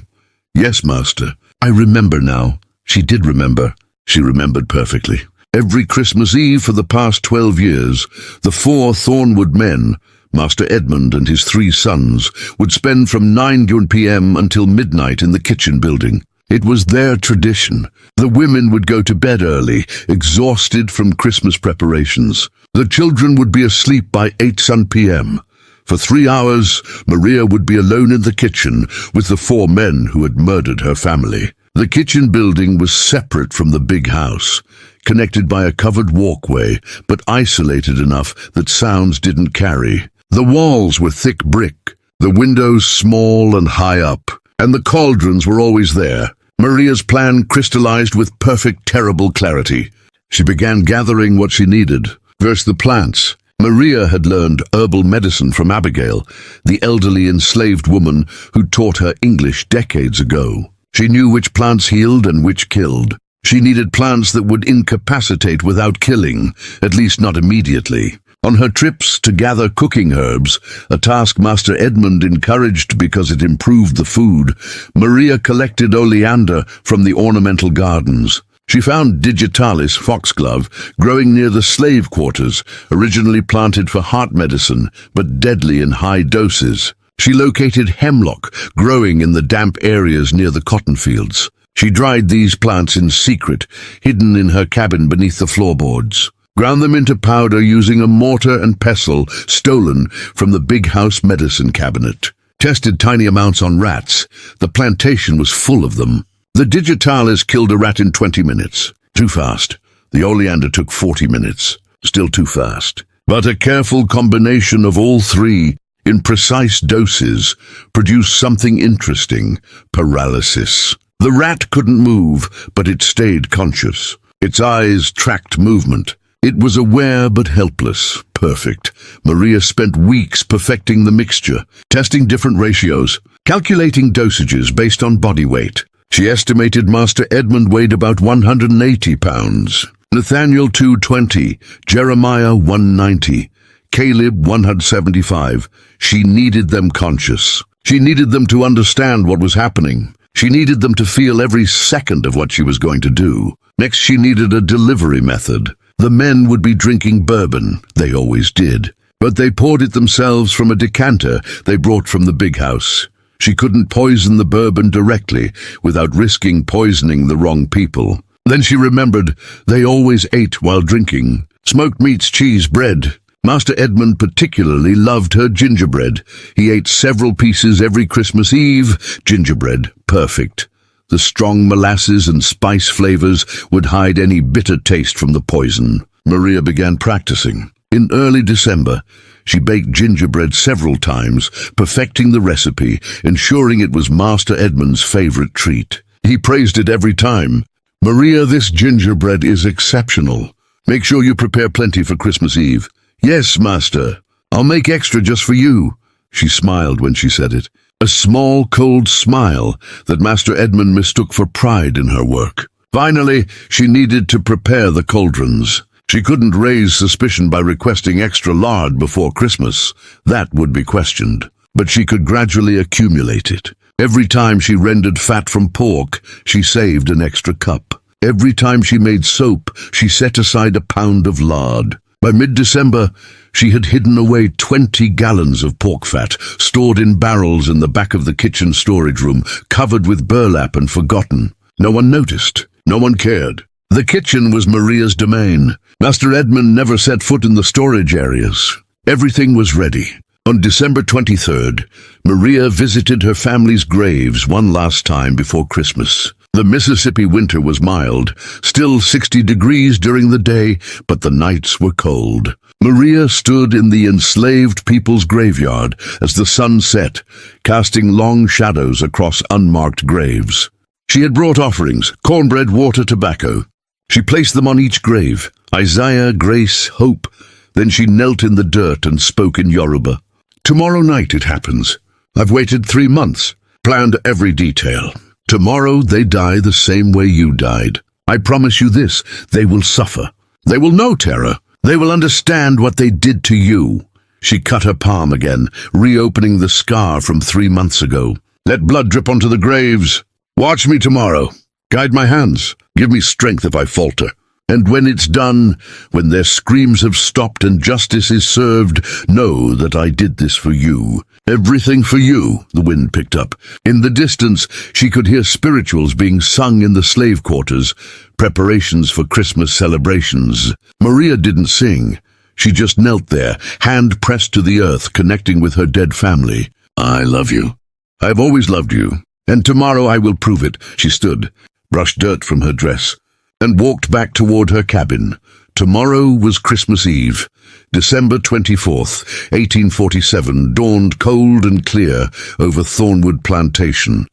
"Yes, Master. I remember now." She did remember. She remembered perfectly. Every Christmas Eve for the past 12 years, the 4 Thornwood men, Master Edmund and his 3 sons, would spend from 9 p.m. until midnight in the kitchen building. It was their tradition. The women would go to bed early, exhausted from Christmas preparations. The children would be asleep by 8 p.m. For 3 hours, Maria would be alone in the kitchen with the 4 men who had murdered her family. The kitchen building was separate from the big house, connected by a covered walkway, but isolated enough that sounds didn't carry. The walls were thick brick, the windows small and high up, and the cauldrons were always there. Maria's plan crystallized with perfect, terrible clarity. She began gathering what she needed. First, the plants. Maria had learned herbal medicine from Abigail, the elderly enslaved woman who taught her English decades ago. She knew which plants healed and which killed. She needed plants that would incapacitate without killing, at least not immediately. On her trips to gather cooking herbs, a task Master Edmund encouraged because it improved the food, Maria collected oleander from the ornamental gardens. She found digitalis foxglove growing near the slave quarters, originally planted for heart medicine, but deadly in high doses. She located hemlock growing in the damp areas near the cotton fields. She dried these plants in secret, hidden in her cabin beneath the floorboards. Ground them into powder using a mortar and pestle stolen from the big house medicine cabinet. Tested tiny amounts on rats. The plantation was full of them. The digitalis killed a rat in 20 minutes. Too fast. The oleander took 40 minutes. Still too fast. But a careful combination of all 3, in precise doses, produced something interesting: paralysis. The rat couldn't move, but it stayed conscious. Its eyes tracked movement. It was aware but helpless. Perfect. Maria spent weeks perfecting the mixture, testing different ratios, calculating dosages based on body weight. She estimated Master Edmund weighed about 180 pounds, Nathaniel 220, Jeremiah 190, Caleb 175. She needed them conscious. She needed them to understand what was happening. She needed them to feel every second of what she was going to do. Next, she needed a delivery method. The men would be drinking bourbon, they always did, but they poured it themselves from a decanter they brought from the big house. She couldn't poison the bourbon directly without risking poisoning the wrong people. Then she remembered they always ate while drinking. Smoked meats, cheese, bread. Master Edmund particularly loved her gingerbread. He ate several pieces every Christmas Eve. Gingerbread, perfect. The strong molasses and spice flavors would hide any bitter taste from the poison. Maria began practicing. In early December, she baked gingerbread several times, perfecting the recipe, ensuring it was Master Edmund's favorite treat. He praised it every time. "Maria, this gingerbread is exceptional. Make sure you prepare plenty for Christmas Eve." "Yes, Master. I'll make extra just for you." She smiled when she said it. A small, cold smile that Master Edmund mistook for pride in her work. Finally, she needed to prepare the cauldrons. She couldn't raise suspicion by requesting extra lard before Christmas. That would be questioned. But she could gradually accumulate it. Every time she rendered fat from pork, she saved an extra cup. Every time she made soap, she set aside a pound of lard. By mid-December, she had hidden away 20 gallons of pork fat, stored in barrels in the back of the kitchen storage room, covered with burlap and forgotten. No one noticed. No one cared. The kitchen was Maria's domain. Master Edmund never set foot in the storage areas. Everything was ready. On December 23rd, Maria visited her family's graves one last time before Christmas. The Mississippi winter was mild, still 60 degrees during the day, but the nights were cold. Maria stood in the enslaved people's graveyard as the sun set, casting long shadows across unmarked graves. She had brought offerings, cornbread, water, tobacco. She placed them on each grave, Isaiah, Grace, Hope. Then she knelt in the dirt and spoke in Yoruba. "Tomorrow night it happens. I've waited 3 months, planned every detail. Tomorrow they die the same way you died. I promise you this, they will suffer. They will know terror. They will understand what they did to you." She cut her palm again, reopening the scar from 3 months ago. "Let blood drip onto the graves. Watch me tomorrow. Guide my hands. Give me strength if I falter. And when it's done, when their screams have stopped and justice is served, know that I did this for you. Everything for you," the wind picked up. In the distance, she could hear spirituals being sung in the slave quarters, preparations for Christmas celebrations. Maria didn't sing. She just knelt there, hand pressed to the earth, connecting with her dead family. "I love you. I've always loved you. And tomorrow I will prove it." She stood, brushed dirt from her dress, and walked back toward her cabin. Tomorrow was Christmas Eve. December 24th, 1847, dawned cold and clear over Thornwood Plantation.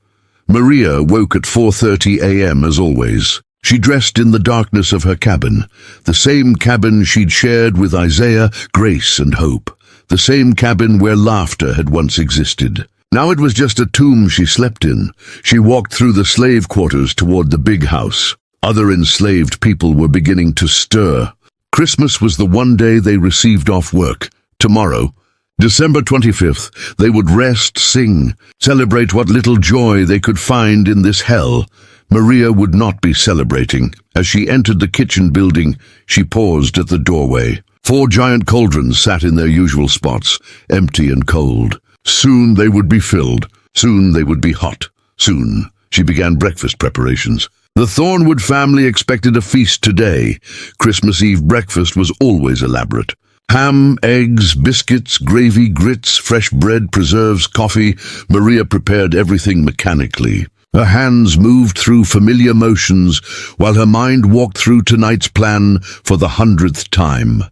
Maria woke at 4:30 a.m. as always. She dressed in the darkness of her cabin, the same cabin she'd shared with Isaiah, Grace, and Hope, the same cabin where laughter had once existed. Now it was just a tomb she slept in. She walked through the slave quarters toward the big house. Other enslaved people were beginning to stir. Christmas was the one day they received off work. Tomorrow, December 25th, they would rest, sing, celebrate what little joy they could find in this hell. Maria would not be celebrating. As she entered the kitchen building, she paused at the doorway. 4 giant cauldrons sat in their usual spots, empty and cold. Soon they would be filled. Soon they would be hot. Soon she began breakfast preparations. The Thornwood family expected a feast today. Christmas Eve breakfast was always elaborate. Ham, eggs, biscuits, gravy, grits, fresh bread, preserves, coffee. Maria prepared everything mechanically. Her hands moved through familiar motions while her mind walked through tonight's plan for the 100th time.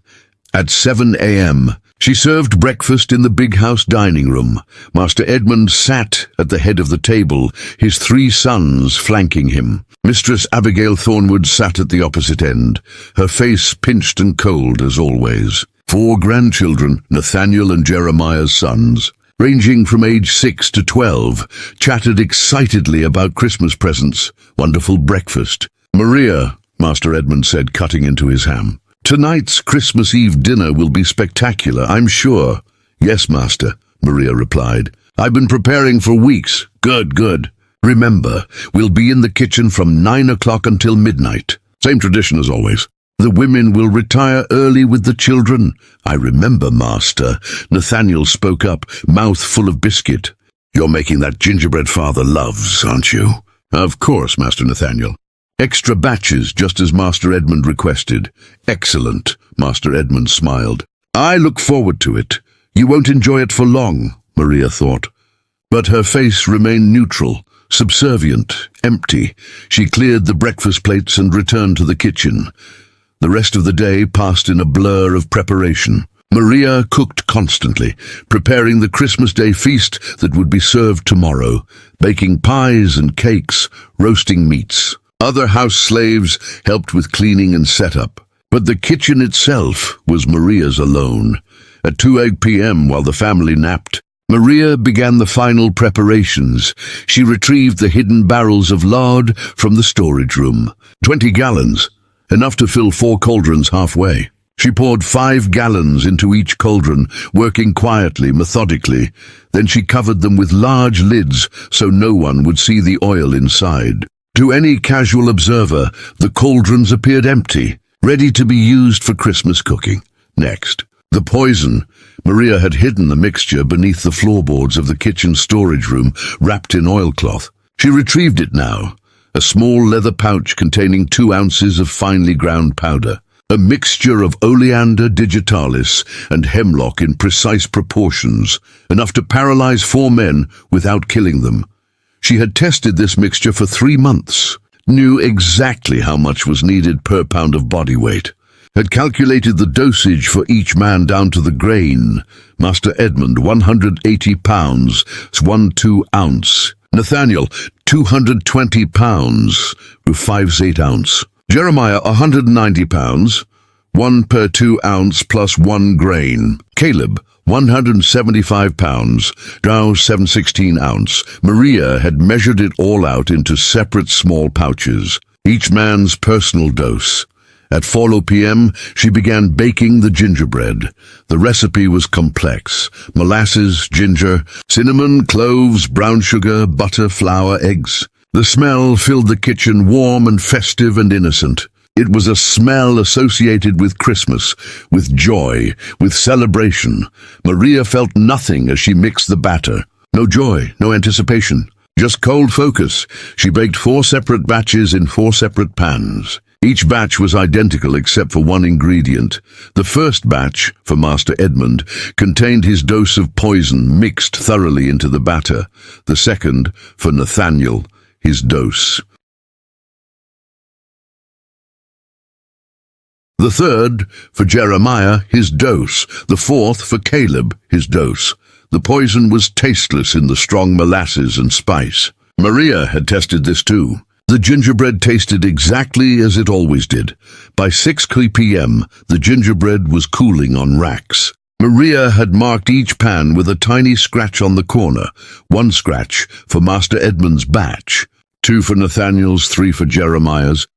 At 7 a.m., she served breakfast in the big house dining room. Master Edmund sat at the head of the table, his 3 sons flanking him. Mistress Abigail Thornwood sat at the opposite end, her face pinched and cold as always. 4 grandchildren, Nathaniel and Jeremiah's sons, ranging from age 6 to 12, chatted excitedly about Christmas presents. Wonderful breakfast. "Maria," Master Edmund said, cutting into his ham, "tonight's Christmas Eve dinner will be spectacular, I'm sure." "Yes, Master," Maria replied. "I've been preparing for weeks." "Good, good. Remember, we'll be in the kitchen from 9 o'clock until midnight. Same tradition as always. The women will retire early with the children. I remember, Master. Nathaniel spoke up, mouth full of biscuit. You're making that gingerbread father loves, aren't you? Of course, Master Nathaniel. Extra batches, just as Master Edmund requested. Excellent, Master Edmund smiled. I look forward to it. You won't enjoy it for long, Maria thought. But her face remained neutral, subservient, empty. She cleared the breakfast plates and returned to the kitchen. The rest of the day passed in a blur of preparation. Maria cooked constantly, preparing the Christmas Day feast that would be served tomorrow, baking pies and cakes, roasting meats. Other house slaves helped with cleaning and setup, but the kitchen itself was Maria's alone. At 2 p.m., while the family napped, Maria began the final preparations. She retrieved the hidden barrels of lard from the storage room. 20 gallons, enough to fill 4 cauldrons halfway. She poured 5 gallons into each cauldron, working quietly, methodically. Then she covered them with large lids so no one would see the oil inside. To any casual observer, the cauldrons appeared empty, ready to be used for Christmas cooking. Next, the poison. Maria had hidden the mixture beneath the floorboards of the kitchen storage room, wrapped in oilcloth. She retrieved it now, a small leather pouch containing 2 ounces of finely ground powder. A mixture of oleander digitalis and hemlock in precise proportions, enough to paralyze 4 men without killing them. She had tested this mixture for 3 months, knew exactly how much was needed per pound of body weight, had calculated the dosage for each man down to the grain. Master Edmund, 180 pounds, 1/2 ounce. Nathaniel, 220 pounds, 5/8 ounce. Jeremiah, 190 pounds, 1 per 2 ounce plus 1 grain. Caleb, 175 pounds, now 7/16 ounce. Maria had measured it all out into separate small pouches, each man's personal dose. At 4 p.m., she began baking the gingerbread. The recipe was complex. Molasses, ginger, cinnamon, cloves, brown sugar, butter, flour, eggs. The smell filled the kitchen, warm and festive and innocent. It was a smell associated with Christmas, with joy, with celebration. Maria felt nothing as she mixed the batter. No joy, no anticipation, just cold focus. She baked 4 separate batches in 4 separate pans. Each batch was identical except for one ingredient. The first batch, for Master Edmund, contained his dose of poison mixed thoroughly into the batter. The second, for Nathaniel, his dose. The third, for Jeremiah, his dose. The fourth, for Caleb, his dose. The poison was tasteless in the strong molasses and spice. Maria had tested this too. The gingerbread tasted exactly as it always did. By 6 p.m., the gingerbread was cooling on racks. Maria had marked each pan with a tiny scratch on the corner. 1 scratch for Master Edmund's batch, 2 for Nathaniel's, 3 for Jeremiah's,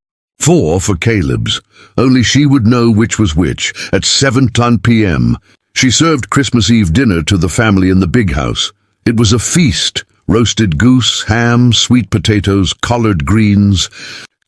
4 for Caleb's. Only she would know which was which. At 7 p.m., she served Christmas Eve dinner to the family in the big house. It was a feast. Roasted goose, ham, sweet potatoes, collard greens,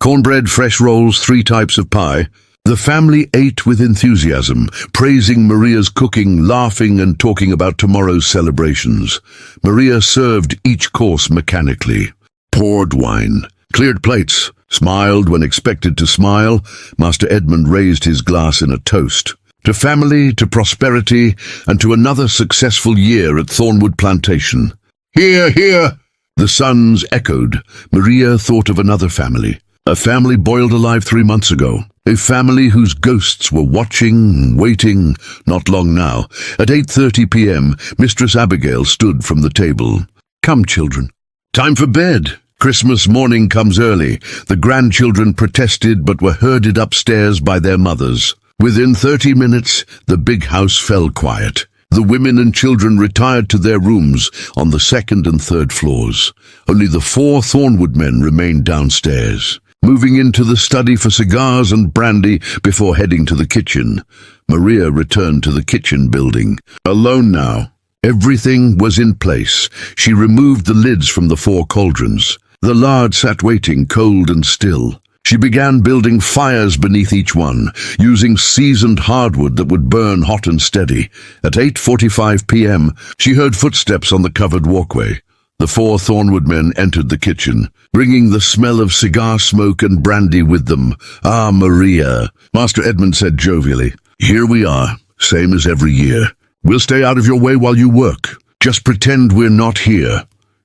cornbread, fresh rolls, 3 types of pie. The family ate with enthusiasm, praising Maria's cooking, laughing and talking about tomorrow's celebrations. Maria served each course mechanically, poured wine, cleared plates, smiled when expected to smile. Master Edmund raised his glass in a toast. To family, to prosperity, and to another successful year at Thornwood Plantation. Hear, hear! The sons echoed. Maria thought of another family. A family boiled alive 3 months ago. A family whose ghosts were watching, waiting, not long now. At 8:30 p.m., Mistress Abigail stood from the table. Come, children. Time for bed. Christmas morning comes early. The grandchildren protested but were herded upstairs by their mothers. Within 30 minutes, the big house fell quiet. The women and children retired to their rooms on the 2nd and 3rd floors. Only the 4 Thornwood men remained downstairs, moving into the study for cigars and brandy before heading to the kitchen. Maria returned to the kitchen building. Alone now. Everything was in place. She removed the lids from the 4 cauldrons. The lard sat waiting, cold and still. She began building fires beneath each one, using seasoned hardwood that would burn hot and steady. At 8:45 p.m., she heard footsteps on the covered walkway. The 4 Thornwood men entered the kitchen, bringing the smell of cigar smoke and brandy with them. "Ah, Maria," Master Edmund said jovially. "Here we are, same as every year. We'll stay out of your way while you work. Just pretend we're not here."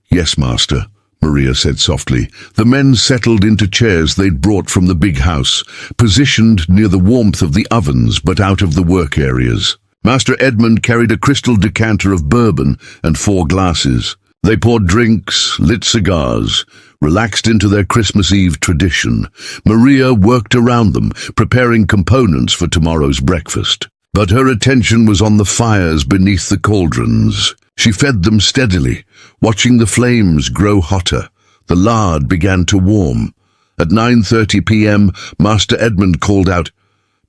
"Yes, Master," Maria said softly. The men settled into chairs they'd brought from the big house, positioned near the warmth of the ovens but out of the work areas. Master Edmund carried a crystal decanter of bourbon and 4 glasses. They poured drinks, lit cigars, relaxed into their Christmas Eve tradition. Maria worked around them, preparing components for tomorrow's breakfast. But her attention was on the fires beneath the cauldrons. She fed them steadily, watching the flames grow hotter. The lard began to warm. At 9:30 p.m., Master Edmund called out,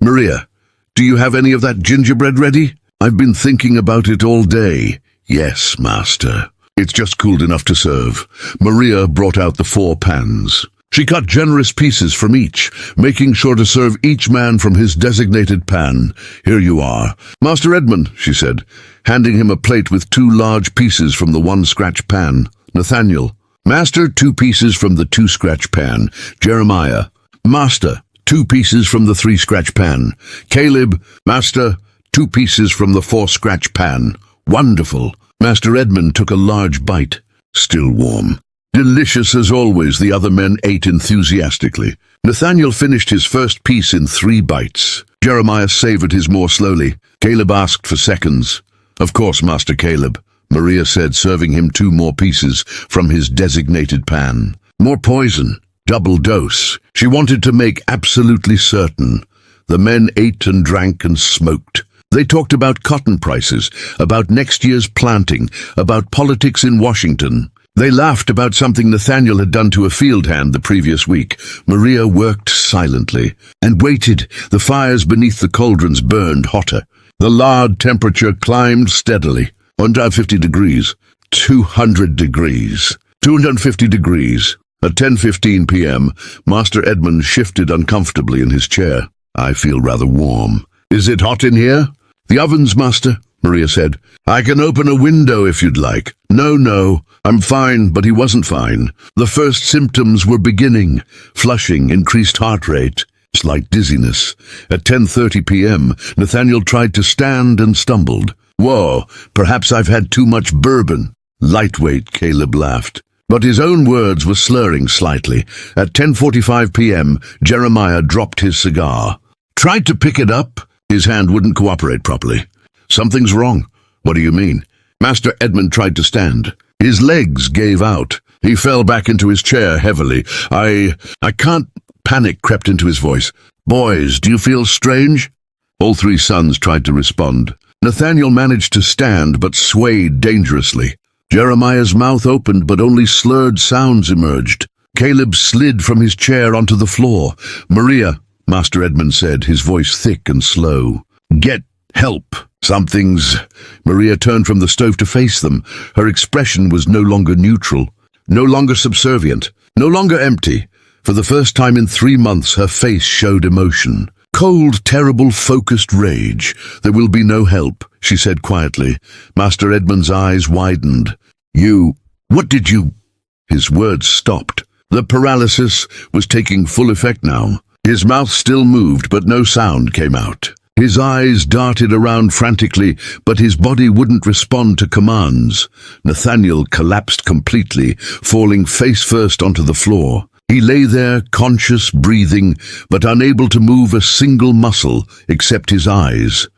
"Maria, do you have any of that gingerbread ready? I've been thinking about it all day." "Yes, Master. It's just cooled enough to serve." Maria brought out the 4 pans. She cut generous pieces from each, making sure to serve each man from his designated pan. "Here you are." "Master Edmund," she said, handing him a plate with 2 large pieces from the 1-scratch pan. "Nathaniel." "Master, 2 pieces from the 2-scratch pan." "Jeremiah." "Master, 2 pieces from the 3-scratch pan." "Caleb." "Master, 2 pieces from the 4-scratch pan." "Wonderful." Master Edmund took a large bite. Still warm. Delicious as always, the other men ate enthusiastically. Nathaniel finished his first piece in 3 bites. Jeremiah savored his more slowly. Caleb asked for seconds. "Of course, Master Caleb," Maria said, serving him 2 more pieces from his designated pan. More poison. Double dose. She wanted to make absolutely certain. The men ate and drank and smoked. They talked about cotton prices, about next year's planting, about politics in Washington. They laughed about something Nathaniel had done to a field hand the previous week. Maria worked silently and waited. The fires beneath the cauldrons burned hotter. The lard temperature climbed steadily. 150 degrees. 200 degrees. 250 degrees. At 10:15 p.m., Master Edmund shifted uncomfortably in his chair. "I feel rather warm." "Is it hot in here?" "The ovens, Master," Maria said. "I can open a window if you'd like." No, I'm fine," but he wasn't fine. The first symptoms were beginning. Flushing, increased heart rate, slight dizziness. At 10:30 p.m., Nathaniel tried to stand and stumbled. "Whoa, perhaps I've had too much bourbon." "Lightweight," Caleb laughed. But his own words were slurring slightly. At 10:45 p.m., Jeremiah dropped his cigar. Tried to pick it up. His hand wouldn't cooperate properly. "Something's wrong." "What do you mean?" Master Edmund tried to stand. His legs gave out. He fell back into his chair heavily. I can't." Panic crept into his voice. "Boys, do you feel strange?" All 3 sons tried to respond. Nathaniel managed to stand but swayed dangerously. Jeremiah's mouth opened but only slurred sounds emerged. Caleb slid from his chair onto the floor. "Maria," Master Edmund said, his voice thick and slow. "Get help. Something's—" Maria turned from the stove to face them. Her expression was no longer neutral, no longer subservient, no longer empty. For the first time in 3 months, her face showed emotion. "Cold, terrible, focused rage. There will be no help," she said quietly. Master Edmund's eyes widened. What did you—" His words stopped. The paralysis was taking full effect now. His mouth still moved, but no sound came out. His eyes darted around frantically, but his body wouldn't respond to commands. Nathaniel collapsed completely, falling face first onto the floor. He lay there, conscious, breathing, but unable to move a single muscle except his eyes.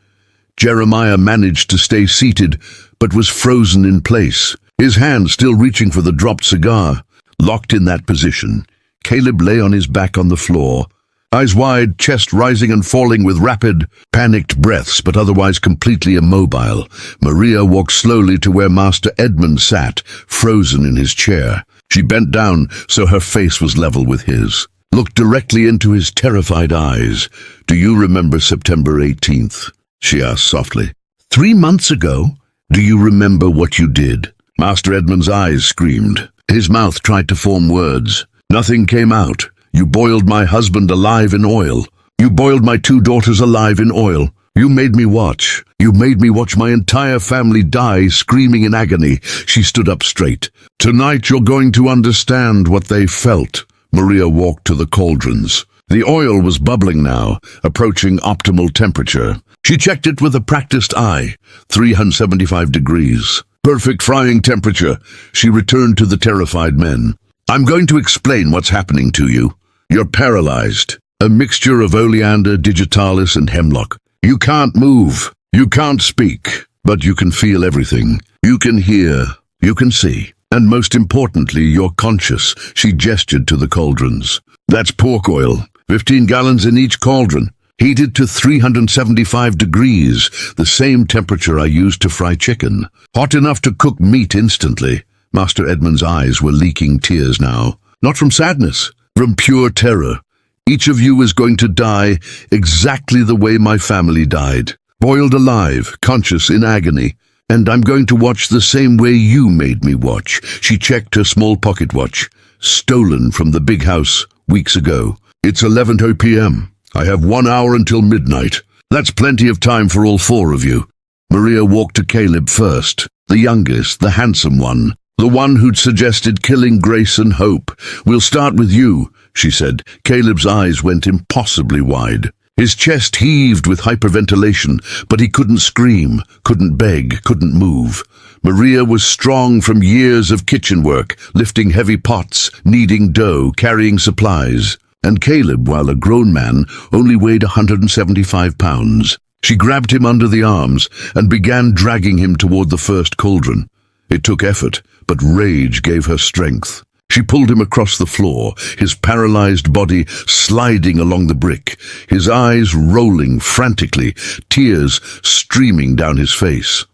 Jeremiah managed to stay seated, but was frozen in place, his hand still reaching for the dropped cigar. Locked in that position, Caleb lay on his back on the floor, eyes wide, chest rising and falling with rapid, panicked breaths, but otherwise completely immobile. Maria walked slowly to where Master Edmund sat, frozen in his chair. She bent down so her face was level with his, looked directly into his terrified eyes. "Do you remember September 18th? She asked softly. 3 months ago? Do you remember what you did?" Master Edmund's eyes screamed. His mouth tried to form words. Nothing came out. You boiled my husband alive in oil. You boiled my 2 daughters alive in oil. You made me watch. You made me watch my entire family die, screaming in agony. She stood up straight. Tonight you're going to understand what they felt. Maria walked to the cauldrons. The oil was bubbling now, approaching optimal temperature. She checked it with a practiced eye. 375 degrees. Perfect frying temperature. She returned to the terrified men. I'm going to explain what's happening to you. You're paralyzed. A mixture of oleander, digitalis, and hemlock. You can't move. You can't speak. But you can feel everything. You can hear. You can see. And most importantly, you're conscious. She gestured to the cauldrons. That's pork oil. 15 gallons in each cauldron. Heated to 375 degrees, the same temperature I used to fry chicken. Hot enough to cook meat instantly. Master Edmund's eyes were leaking tears now. Not from sadness, from pure terror. Each of you is going to die exactly the way my family died. Boiled alive, conscious in agony. And I'm going to watch the same way you made me watch. She checked her small pocket watch. Stolen from the big house weeks ago. It's 11:00 p.m. I have 1 hour until midnight. That's plenty of time for all 4 of you. Maria walked to Caleb first, the youngest, the handsome one, the one who'd suggested killing Grace and Hope. We'll start with you, she said. Caleb's eyes went impossibly wide. His chest heaved with hyperventilation, but he couldn't scream, couldn't beg, couldn't move. Maria was strong from years of kitchen work, lifting heavy pots, kneading dough, carrying supplies. And Caleb, while a grown man, only weighed 175 pounds. She grabbed him under the arms and began dragging him toward the first cauldron. It took effort, but rage gave her strength. She pulled him across the floor, his paralyzed body sliding along the brick, his eyes rolling frantically, tears streaming down his face.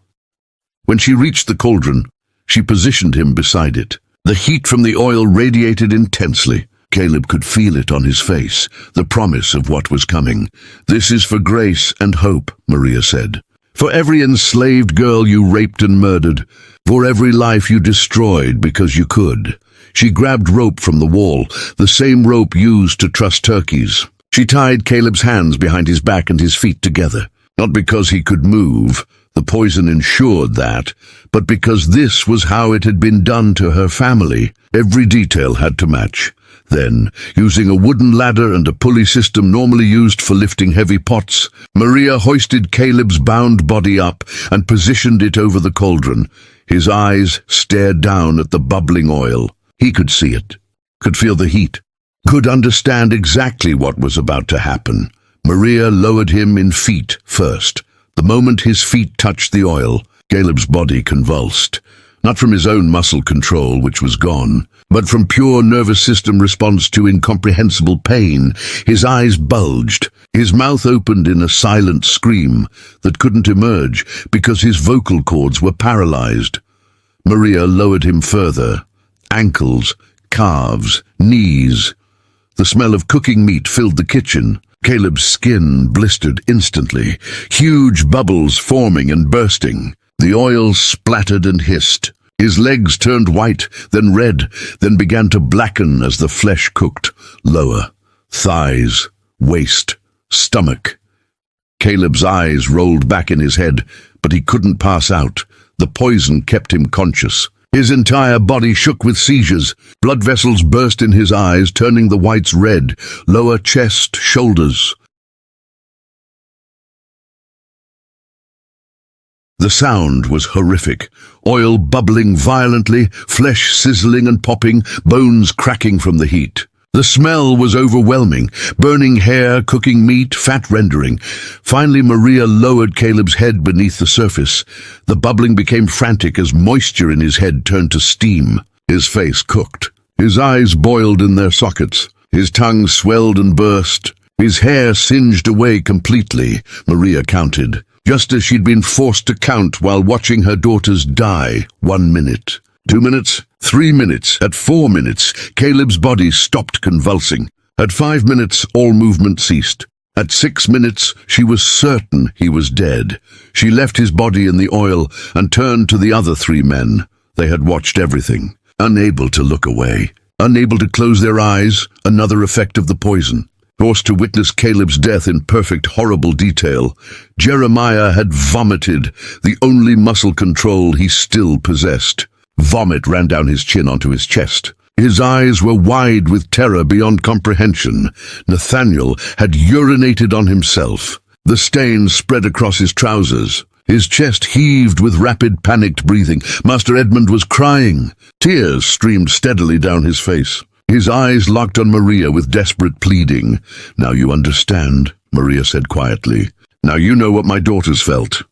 When she reached the cauldron, she positioned him beside it. The heat from the oil radiated intensely. Caleb could feel it on his face, the promise of what was coming. This is for Grace and Hope, Maria said. For every enslaved girl you raped and murdered. For every life you destroyed because you could. She grabbed rope from the wall, the same rope used to truss turkeys. She tied Caleb's hands behind his back and his feet together. Not because he could move, the poison ensured that, but because this was how it had been done to her family. Every detail had to match. Then, using a wooden ladder and a pulley system normally used for lifting heavy pots, Maria hoisted Caleb's bound body up and positioned it over the cauldron. His eyes stared down at the bubbling oil. He could see it, could feel the heat, could understand exactly what was about to happen. Maria lowered him in feet first. The moment his feet touched the oil, Caleb's body convulsed. Not from his own muscle control, which was gone, but from pure nervous system response to incomprehensible pain. His eyes bulged, his mouth opened in a silent scream that couldn't emerge because his vocal cords were paralyzed. Maria lowered him further. Ankles, calves, knees. The smell of cooking meat filled the kitchen. Caleb's skin blistered instantly, huge bubbles forming and bursting. The oil splattered and hissed. His legs turned white, then red, then began to blacken as the flesh cooked. Lower, thighs, waist, stomach. Caleb's eyes rolled back in his head, but he couldn't pass out. The poison kept him conscious. His entire body shook with seizures. Blood vessels burst in his eyes, turning the whites red. Lower chest, shoulders. The sound was horrific. Oil bubbling violently, flesh sizzling and popping, bones cracking from the heat. The smell was overwhelming. Burning hair, cooking meat, fat rendering. Finally, Maria lowered Caleb's head beneath the surface. The bubbling became frantic as moisture in his head turned to steam. His face cooked. His eyes boiled in their sockets. His tongue swelled and burst. His hair singed away completely, Maria counted. Just as she'd been forced to count while watching her daughters die. 1 minute. 2 minutes. 3 minutes. At 4 minutes, Caleb's body stopped convulsing. At 5 minutes, all movement ceased. At 6 minutes, she was certain he was dead. She left his body in the oil and turned to the other 3 men. They had watched everything, unable to look away. unable to close their eyes, another effect of the poison. Forced to witness Caleb's death in perfect, horrible detail, Jeremiah had vomited, the only muscle control he still possessed. Vomit ran down his chin onto his chest. His eyes were wide with terror beyond comprehension. Nathaniel had urinated on himself. The stain spread across his trousers. His chest heaved with rapid, panicked breathing. Master Edmund was crying. Tears streamed steadily down his face. His eyes locked on Maria with desperate pleading. "Now you understand," Maria said quietly. "Now you know what my daughters felt.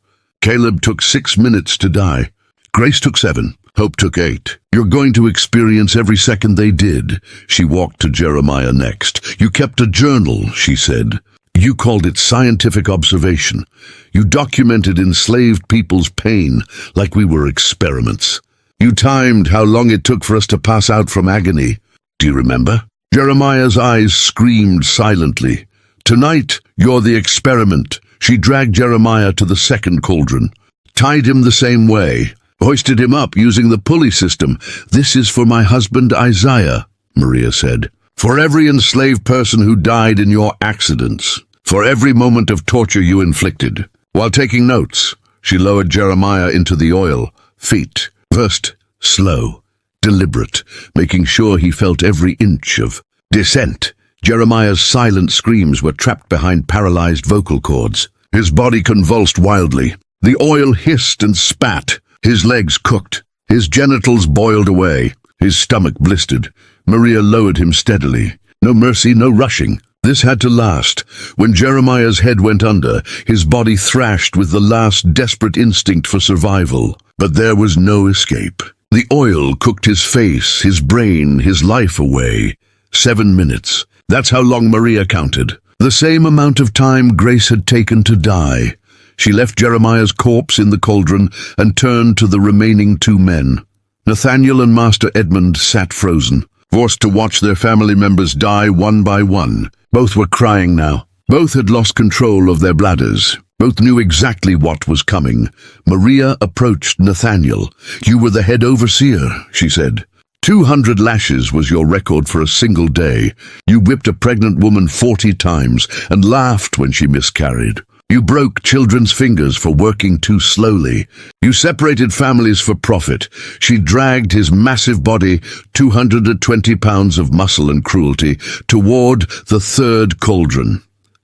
Caleb took 6 minutes to die. Grace took 7. Hope took 8. You're going to experience every second they did." She walked to Jeremiah next. "You kept a journal," she said. "You called it scientific observation. You documented enslaved people's pain like we were experiments. You timed how long it took for us to pass out from agony. Do you remember?" Jeremiah's eyes screamed silently. "Tonight, you're the experiment." She dragged Jeremiah to the second cauldron, tied him the same way, hoisted him up using the pulley system. "This is for my husband Isaiah," Maria said. "For every enslaved person who died in your accidents. For every moment of torture you inflicted." While taking notes, she lowered Jeremiah into the oil, feet first, slow, deliberate, making sure he felt every inch of descent. Jeremiah's silent screams were trapped behind paralyzed vocal cords. His body convulsed wildly. The oil hissed and spat. His legs cooked. His genitals boiled away. His stomach blistered. Maria lowered him steadily. No mercy, no rushing. This had to last. When Jeremiah's head went under, his body thrashed with the last desperate instinct for survival. But there was no escape. The oil cooked his face, his brain, his life away. 7 minutes. That's how long Maria counted. The same amount of time Grace had taken to die. She left Jeremiah's corpse in the cauldron and turned to the remaining 2 men. Nathaniel and Master Edmund sat frozen, forced to watch their family members die one by one. Both were crying now. Both had lost control of their bladders. Both knew exactly what was coming. Maria approached Nathaniel. "You were the head overseer," she said. 200 lashes was your record for a single day. You whipped a pregnant woman 40 times and laughed when she miscarried. You broke children's fingers for working too slowly. You separated families for profit. She dragged his massive body, 220 pounds of muscle and cruelty, toward the third cauldron.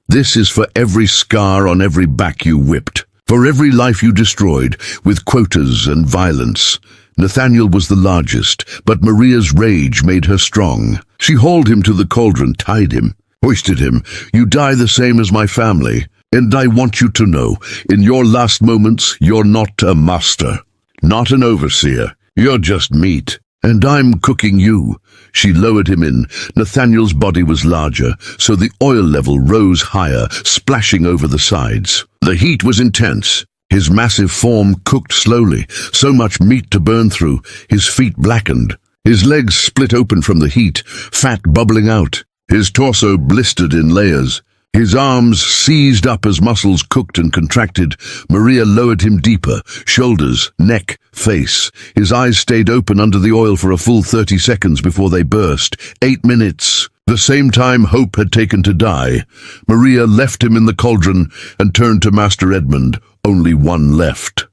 This is for every scar on every back you whipped, for every life you destroyed, with quotas and violence. Nathaniel was the largest, but Maria's rage made her strong. She hauled him to the cauldron, tied him, hoisted him. "You die the same as my family. And I want you to know, in your last moments, you're not a master, not an overseer. You're just meat. And I'm cooking you." She lowered him in. Nathaniel's body was larger, so the oil level rose higher, splashing over the sides. The heat was intense. His massive form cooked slowly, so much meat to burn through. His feet blackened. His legs split open from the heat, fat bubbling out. His torso blistered in layers. His arms seized up as muscles cooked and contracted. Maria lowered him deeper, shoulders, neck, face. His eyes stayed open under the oil for a full 30 seconds before they burst. 8 minutes. The same time Hope had taken to die. Maria left him in the cauldron and turned to Master Edmund. Only one left.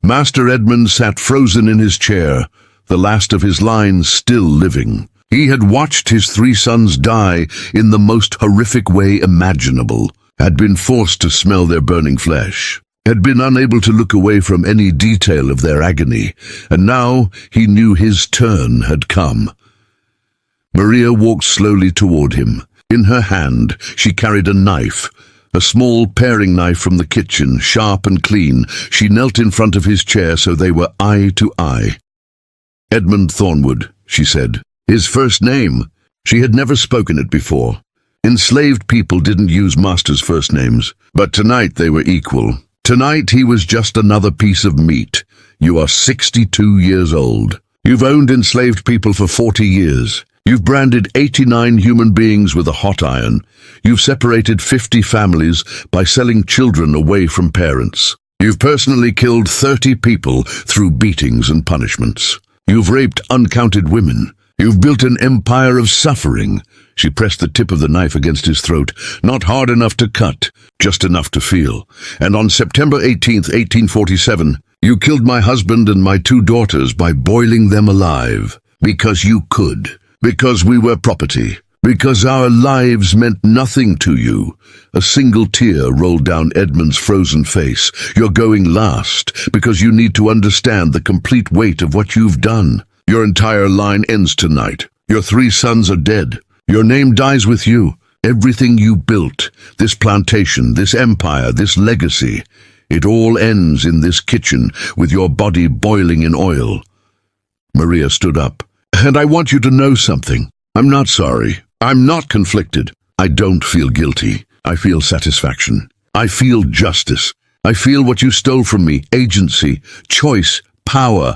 Master Edmund sat frozen in his chair, the last of his line still living. He had watched his 3 sons die in the most horrific way imaginable, had been forced to smell their burning flesh, had been unable to look away from any detail of their agony, and now he knew his turn had come. Maria walked slowly toward him. In her hand, she carried a knife, a small paring knife from the kitchen, sharp and clean. She knelt in front of his chair so they were eye to eye. "Edmund Thornwood," she said. His first name. She had never spoken it before. Enslaved people didn't use masters' first names, but tonight they were equal. Tonight he was just another piece of meat. "You are 62 years old. You've owned enslaved people for 40 years. You've branded 89 human beings with a hot iron. You've separated 50 families by selling children away from parents. You've personally killed 30 people through beatings and punishments. You've raped uncounted women. You've built an empire of suffering." She pressed the tip of the knife against his throat, not hard enough to cut, just enough to feel. "And on September 18th, 1847, you killed my husband and my 2 daughters by boiling them alive. Because you could. Because we were property. Because our lives meant nothing to you." A single tear rolled down Edmund's frozen face. "You're going last, because you need to understand the complete weight of what you've done. Your entire line ends tonight. Your 3 sons are dead. Your name dies with you. Everything you built, this plantation, this empire, this legacy, it all ends in this kitchen with your body boiling in oil." Maria stood up. "And I want you to know something. I'm not sorry. I'm not conflicted. I don't feel guilty. I feel satisfaction. I feel justice. I feel what you stole from me, agency, choice, power."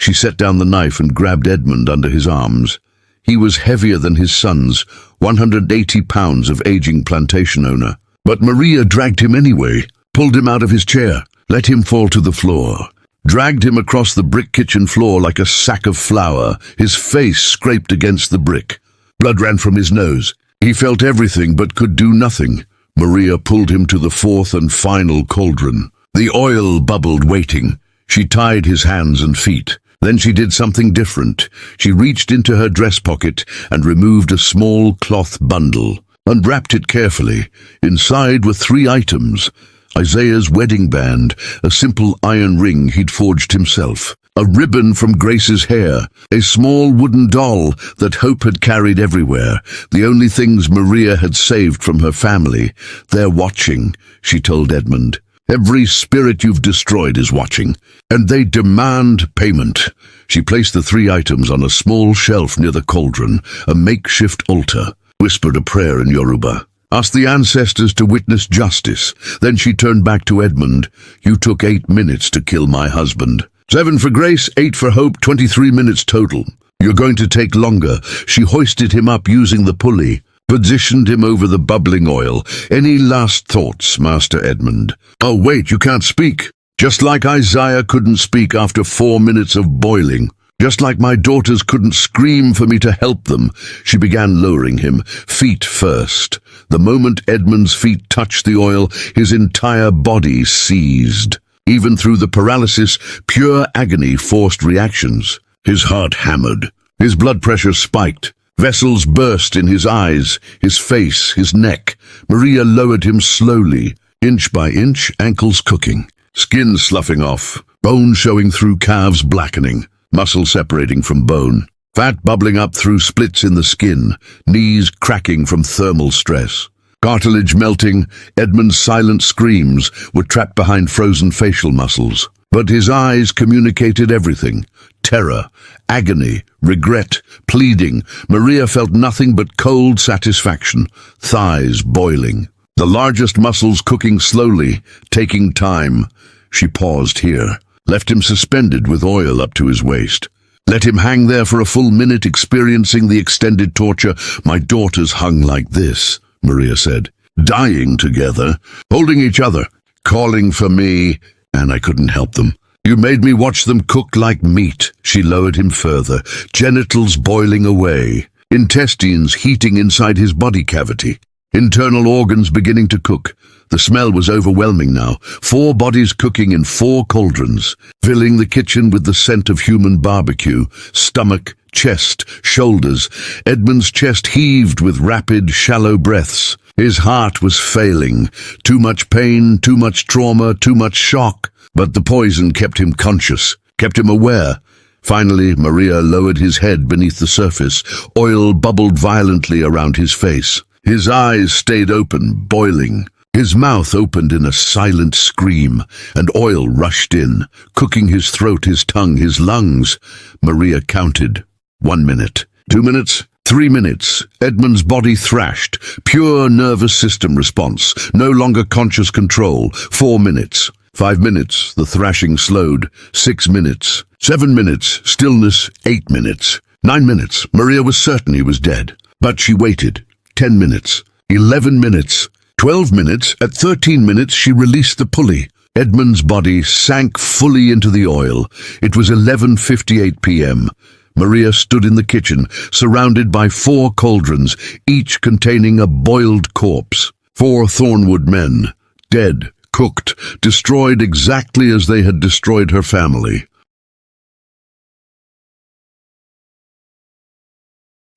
She set down the knife and grabbed Edmund under his arms. He was heavier than his sons, 180 pounds of aging plantation owner. But Maria dragged him anyway, pulled him out of his chair, let him fall to the floor, dragged him across the brick kitchen floor like a sack of flour, his face scraped against the brick. Blood ran from his nose. He felt everything but could do nothing. Maria pulled him to the 4th and final cauldron. The oil bubbled waiting. She tied his hands and feet. Then she did something different. She reached into her dress pocket and removed a small cloth bundle, unwrapped it carefully. Inside were 3 items: Isaiah's wedding band, a simple iron ring he'd forged himself, a ribbon from Grace's hair, a small wooden doll that Hope had carried everywhere, the only things Maria had saved from her family. "They're watching," she told Edmund. "Every spirit you've destroyed is watching, and they demand payment." She placed the 3 items on a small shelf near the cauldron, a makeshift altar, whispered a prayer in Yoruba, asked the ancestors to witness justice. Then she turned back to Edmund. "You took 8 minutes to kill my husband. 7 for Grace, 8 for Hope, 23 minutes total. You're going to take longer." She hoisted him up using the pulley, positioned him over the bubbling oil. "Any last thoughts, Master Edmund?" "Oh, wait, you can't speak. Just like Isaiah couldn't speak after 4 minutes of boiling. Just like my daughters couldn't scream for me to help them." She began lowering him, feet first. The moment Edmund's feet touched the oil, his entire body seized. Even through the paralysis, pure agony forced reactions. His heart hammered. His blood pressure spiked. Vessels burst in his eyes, his face, his neck. Maria lowered him slowly, inch by inch, ankles cooking, skin sloughing off, bone showing through calves blackening, muscle separating from bone, fat bubbling up through splits in the skin, knees cracking from thermal stress. Cartilage melting, Edmund's silent screams were trapped behind frozen facial muscles. But his eyes communicated everything. Terror, agony, regret, pleading. Maria felt nothing but cold satisfaction, thighs boiling, the largest muscles cooking slowly, taking time. She paused here, left him suspended with oil up to his waist. Let him hang there for a full minute, experiencing the extended torture. "My daughters hung like this," Maria said, "dying together, holding each other, calling for me, and I couldn't help them. You made me watch them cook like meat." She lowered him further, genitals boiling away, intestines heating inside his body cavity, internal organs beginning to cook. The smell was overwhelming now. 4 bodies cooking in 4 cauldrons, filling the kitchen with the scent of human barbecue. Stomach, chest, shoulders. Edmund's chest heaved with rapid, shallow breaths. His heart was failing. Too much pain, too much trauma, too much shock. But the poison kept him conscious, kept him aware. Finally, Maria lowered his head beneath the surface. Oil bubbled violently around his face. His eyes stayed open, boiling. His mouth opened in a silent scream, and oil rushed in, cooking his throat, his tongue, his lungs. Maria counted. 1 minute, 2 minutes, 3 minutes. Edmund's body thrashed. Pure nervous system response. No longer conscious control. 4 minutes. 5 minutes. The thrashing slowed. 6 minutes. 7 minutes. Stillness. 8 minutes. 9 minutes. Maria was certain he was dead. But she waited. 10 minutes. 11 minutes. 12 minutes. At 13 minutes, she released the pulley. Edmund's body sank fully into the oil. It was 11:58 p.m. Maria stood in the kitchen, surrounded by 4 cauldrons, each containing a boiled corpse. 4 Thornwood men, dead, cooked, destroyed exactly as they had destroyed her family.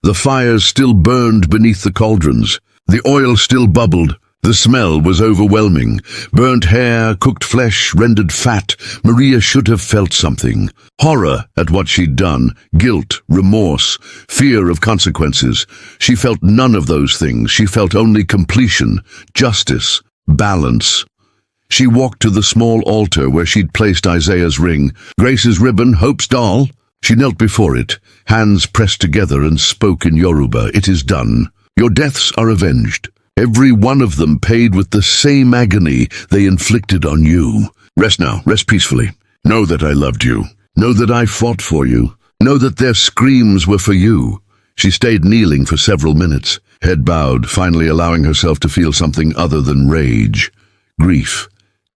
The fires still burned beneath the cauldrons. The oil still bubbled. The smell was overwhelming. Burnt hair, cooked flesh, rendered fat. Maria should have felt something. Horror at what she'd done, guilt, remorse, fear of consequences. She felt none of those things. She felt only completion, justice, balance. She walked to the small altar where she'd placed Isaiah's ring, Grace's ribbon, Hope's doll. She knelt before it, hands pressed together, and spoke in Yoruba. "It is done. Your deaths are avenged. Every one of them paid with the same agony they inflicted on you. Rest now, rest peacefully. Know that I loved you. Know that I fought for you. Know that their screams were for you." She stayed kneeling for several minutes, head bowed, finally allowing herself to feel something other than rage. Grief.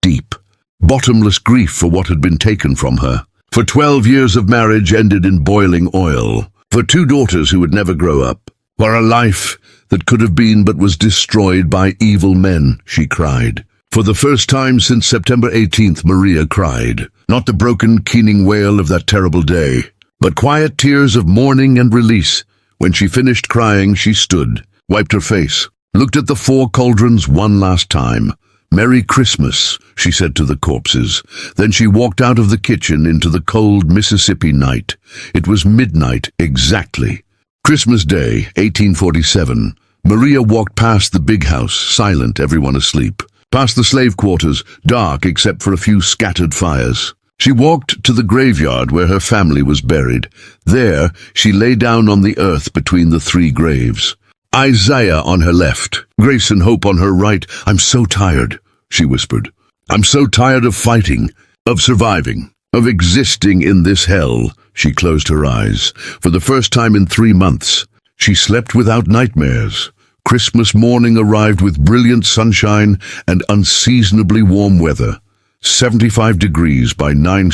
Deep, bottomless grief for what had been taken from her. For 12 years of marriage ended in boiling oil. For 2 daughters who would never grow up. For a life that could have been but was destroyed by evil men, she cried. For the first time since September 18th, Maria cried. Not the broken, keening wail of that terrible day, but quiet tears of mourning and release. When she finished crying, she stood, wiped her face, looked at the 4 cauldrons one last time. "Merry Christmas," she said to the corpses. Then she walked out of the kitchen into the cold Mississippi night. It was midnight exactly. Christmas Day, 1847. Maria walked past the big house, silent, everyone asleep. Past the slave quarters, dark except for a few scattered fires. She walked to the graveyard where her family was buried. There, she lay down on the earth between the 3 graves. Isaiah on her left, Grace and Hope on her right. "I'm so tired," she whispered. "I'm so tired of fighting, of surviving, of existing in this hell." She closed her eyes. For the first time in 3 months, she slept without nightmares. Christmas morning arrived with brilliant sunshine and unseasonably warm weather. 75 degrees by 9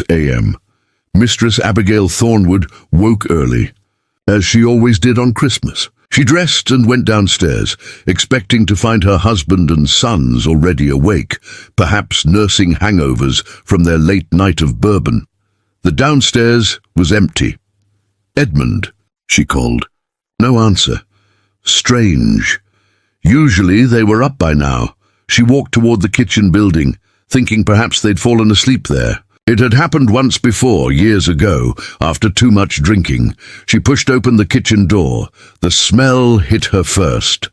a.m. Mistress Abigail Thornwood woke early, as she always did on Christmas. She dressed and went downstairs, expecting to find her husband and sons already awake, perhaps nursing hangovers from their late night of bourbon. The downstairs was empty. "Edmund," she called. No answer. Strange. Usually they were up by now. She walked toward the kitchen building, thinking perhaps they'd fallen asleep there. It had happened once before, years ago, after too much drinking. She pushed open the kitchen door. The smell hit her first.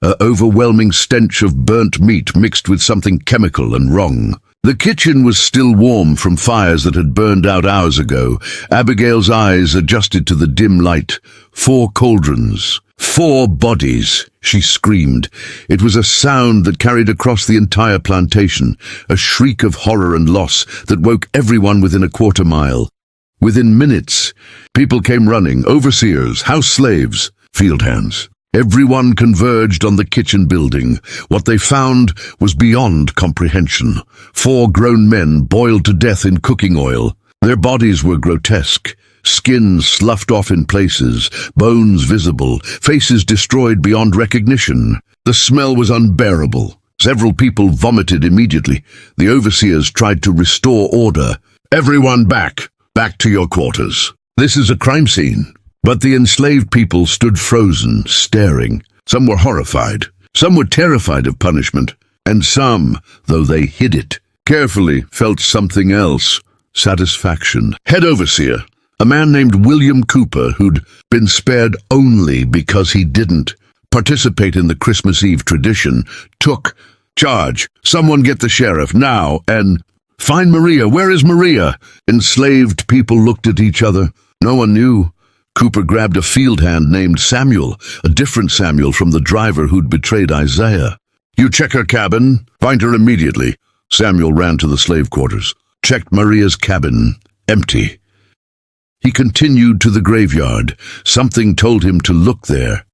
An overwhelming stench of burnt meat mixed with something chemical and wrong. The kitchen was still warm from fires that had burned out hours ago. Abigail's eyes adjusted to the dim light. 4 cauldrons. 4 bodies, she screamed. It was a sound that carried across the entire plantation, a shriek of horror and loss that woke everyone within a quarter mile. Within minutes, people came running, overseers, house slaves, field hands. Everyone converged on the kitchen building. What they found was beyond comprehension. 4 grown men boiled to death in cooking oil. Their bodies were grotesque. Skin sloughed off in places, bones visible, faces destroyed beyond recognition. The smell was unbearable. Several people vomited immediately. The overseers tried to restore order. "Everyone back to your quarters. This is a crime scene." But the enslaved people stood frozen, staring. Some were horrified. Some were terrified of punishment. And some, though they hid it, carefully felt something else. Satisfaction. Head overseer, a man named William Cooper, who'd been spared only because he didn't participate in the Christmas Eve tradition, took charge. "Someone get the sheriff now and find Maria. Where is Maria?" Enslaved people looked at each other. No one knew. Cooper grabbed a field hand named Samuel, a different Samuel from the driver who'd betrayed Isaiah. "You check her cabin. Find her immediately." Samuel ran to the slave quarters. Checked Maria's cabin. Empty. He continued to the graveyard. Something told him to look there.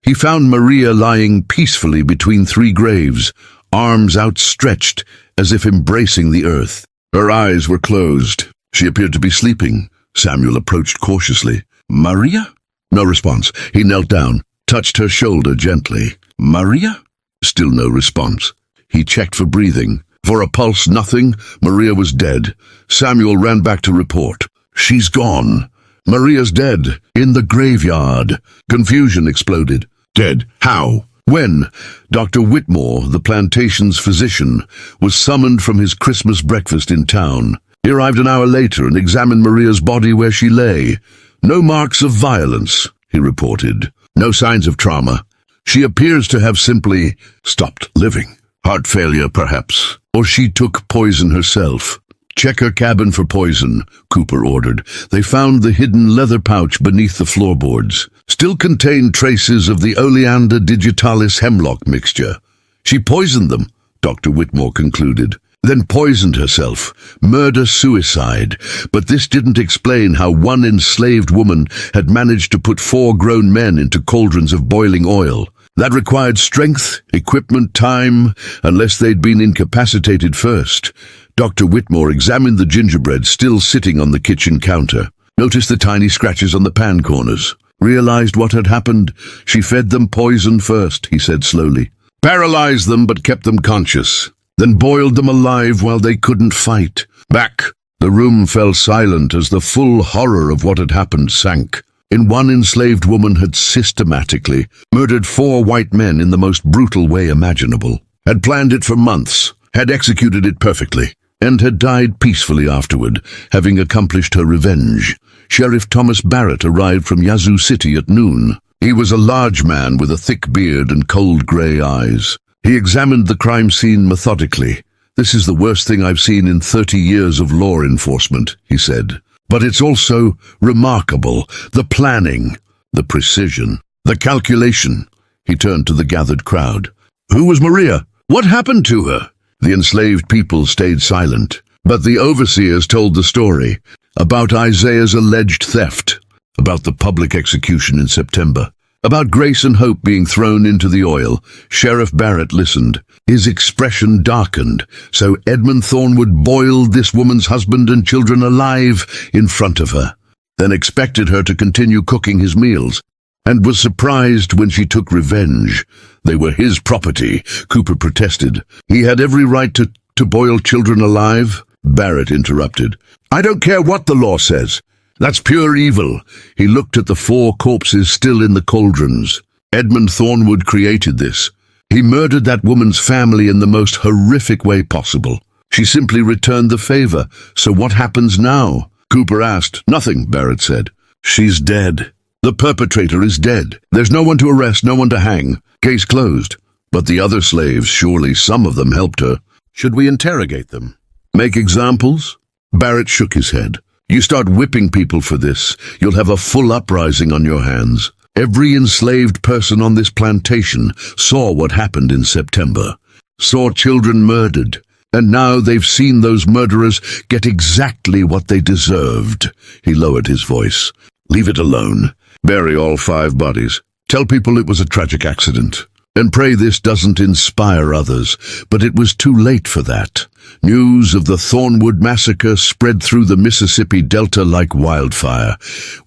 He found Maria lying peacefully between 3 graves, arms outstretched as if embracing the earth. Her eyes were closed. She appeared to be sleeping. Samuel approached cautiously. "Maria?" No response. He knelt down, touched her shoulder gently. "Maria?" Still no response. He checked for breathing. For a pulse, nothing. Maria was dead. Samuel ran back to report. "She's gone. Maria's dead. In the graveyard." Confusion exploded. "Dead? How? When?" Dr. Whitmore, the plantation's physician, was summoned from his Christmas breakfast in town. He arrived an hour later and examined Maria's body where she lay. "No marks of violence," he reported. "No signs of trauma. She appears to have simply stopped living. Heart failure, perhaps. Or she took poison herself." "Check her cabin for poison," Cooper ordered. They found the hidden leather pouch beneath the floorboards. Still contained traces of the Oleander digitalis hemlock mixture. "She poisoned them," Dr. Whitmore concluded. "Then poisoned herself. Murder-suicide. But this didn't explain how one enslaved woman had managed to put 4 grown men into cauldrons of boiling oil. That required strength, equipment, time, unless they'd been incapacitated first. Dr. Whitmore examined the gingerbread still sitting on the kitchen counter, noticed the tiny scratches on the pan corners, realized what had happened. "She fed them poison first," he said slowly. "Paralyzed them but kept them conscious. Then boiled them alive while they couldn't fight." Back. The room fell silent as the full horror of what had happened sank. One enslaved woman had systematically murdered 4 white men in the most brutal way imaginable, had planned it for months, had executed it perfectly, and had died peacefully afterward, having accomplished her revenge. Sheriff Thomas Barrett arrived from Yazoo City at noon. He was a large man with a thick beard and cold gray eyes. He examined the crime scene methodically. "This is the worst thing I've seen in 30 years of law enforcement," he said. "But it's also remarkable. The planning, the precision, the calculation." He turned to the gathered crowd. "Who was Maria? What happened to her?" The enslaved people stayed silent, but the overseers told the story about Isaiah's alleged theft, about the public execution in September, about grace and hope being thrown into the oil. Sheriff Barrett listened. His expression darkened. So Edmund Thornwood boiled this woman's husband and children alive in front of her, then expected her to continue cooking his meals, and was surprised when she took revenge. They were his property, Cooper protested. He had every right to boil children alive. Barrett interrupted. "I don't care what the law says. That's pure evil." He looked at the 4 corpses still in the cauldrons. "Edmund Thornwood created this. He murdered that woman's family in the most horrific way possible. She simply returned the favor. So what happens now?" Cooper asked. "Nothing," Barrett said. "She's dead. The perpetrator is dead. There's no one to arrest, no one to hang. Case closed. But the other slaves, surely some of them helped her. Should we interrogate them? Make examples?" Barrett shook his head. "You start whipping people for this, you'll have a full uprising on your hands. Every enslaved person on this plantation saw what happened in September, saw children murdered, and now they've seen those murderers get exactly what they deserved." He lowered his voice. "Leave it alone. Bury all 5 bodies. Tell people it was a tragic accident. And pray this doesn't inspire others." But it was too late for that. News of the Thornwood massacre spread through the Mississippi Delta like wildfire.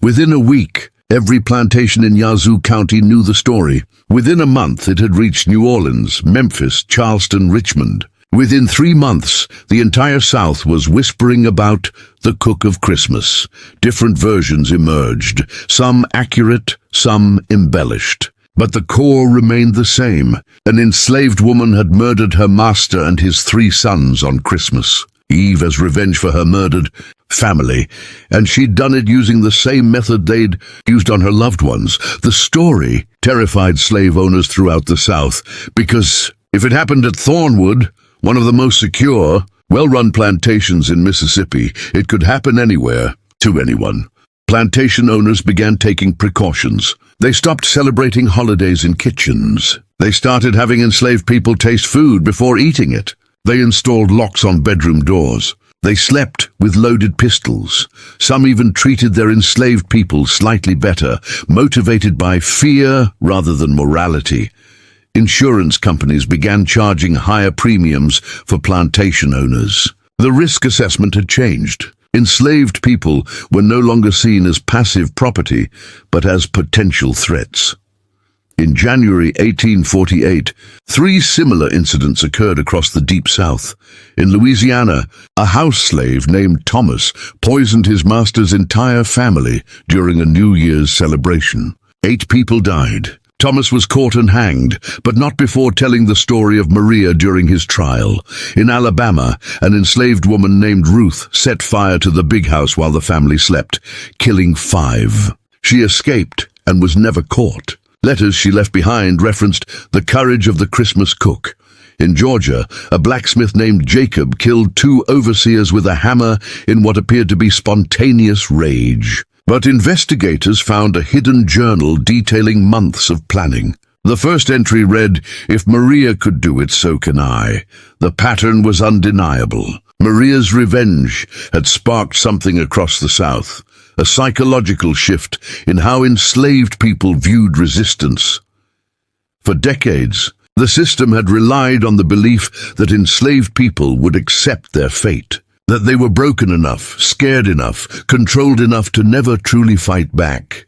Within a week, every plantation in Yazoo County knew the story. Within a month, it had reached New Orleans, Memphis, Charleston, Richmond. Within 3 months, the entire South was whispering about the cook of Christmas. Different versions emerged, some accurate, some embellished. But the core remained the same. An enslaved woman had murdered her master and his 3 sons on Christmas Eve as revenge for her murdered family, and she'd done it using the same method they'd used on her loved ones. The story terrified slave owners throughout the South, because if it happened at Thornwood, one of the most secure, well-run plantations in Mississippi, it could happen anywhere, to anyone. Plantation owners began taking precautions. They stopped celebrating holidays in kitchens. They started having enslaved people taste food before eating it. They installed locks on bedroom doors. They slept with loaded pistols. Some even treated their enslaved people slightly better, motivated by fear rather than morality. Insurance companies began charging higher premiums for plantation owners. The risk assessment had changed. Enslaved people were no longer seen as passive property, but as potential threats. In January 1848, 3 similar incidents occurred across the Deep South. In Louisiana, a house slave named Thomas poisoned his master's entire family during a New Year's celebration. 8 people died. Thomas was caught and hanged, but not before telling the story of Maria during his trial. In Alabama, an enslaved woman named Ruth set fire to the big house while the family slept, killing 5. She escaped and was never caught. Letters she left behind referenced the courage of the Christmas cook. In Georgia, a blacksmith named Jacob killed 2 overseers with a hammer in what appeared to be spontaneous rage. But investigators found a hidden journal detailing months of planning. The first entry read, "If Maria could do it, so can I." The pattern was undeniable. Maria's revenge had sparked something across the South, a psychological shift in how enslaved people viewed resistance. For decades, the system had relied on the belief that enslaved people would accept their fate, that they were broken enough, scared enough, controlled enough to never truly fight back.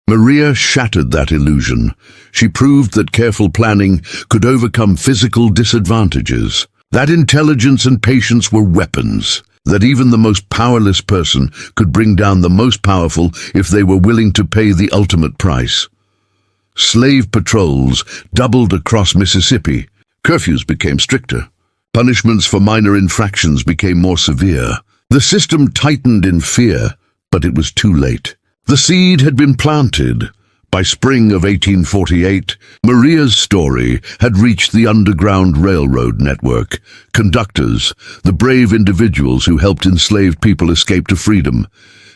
Maria shattered that illusion. She proved that careful planning could overcome physical disadvantages, that intelligence and patience were weapons, that even the most powerless person could bring down the most powerful if they were willing to pay the ultimate price. Slave patrols doubled across Mississippi. Curfews became stricter. Punishments for minor infractions became more severe. The system tightened in fear, but it was too late. The seed had been planted. By spring of 1848, Maria's story had reached the Underground Railroad network. Conductors, the brave individuals who helped enslaved people escape to freedom,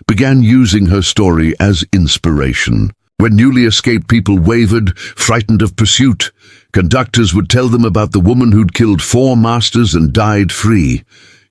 began using her story as inspiration. When newly escaped people wavered, frightened of pursuit, conductors would tell them about the woman who'd killed 4 masters and died free.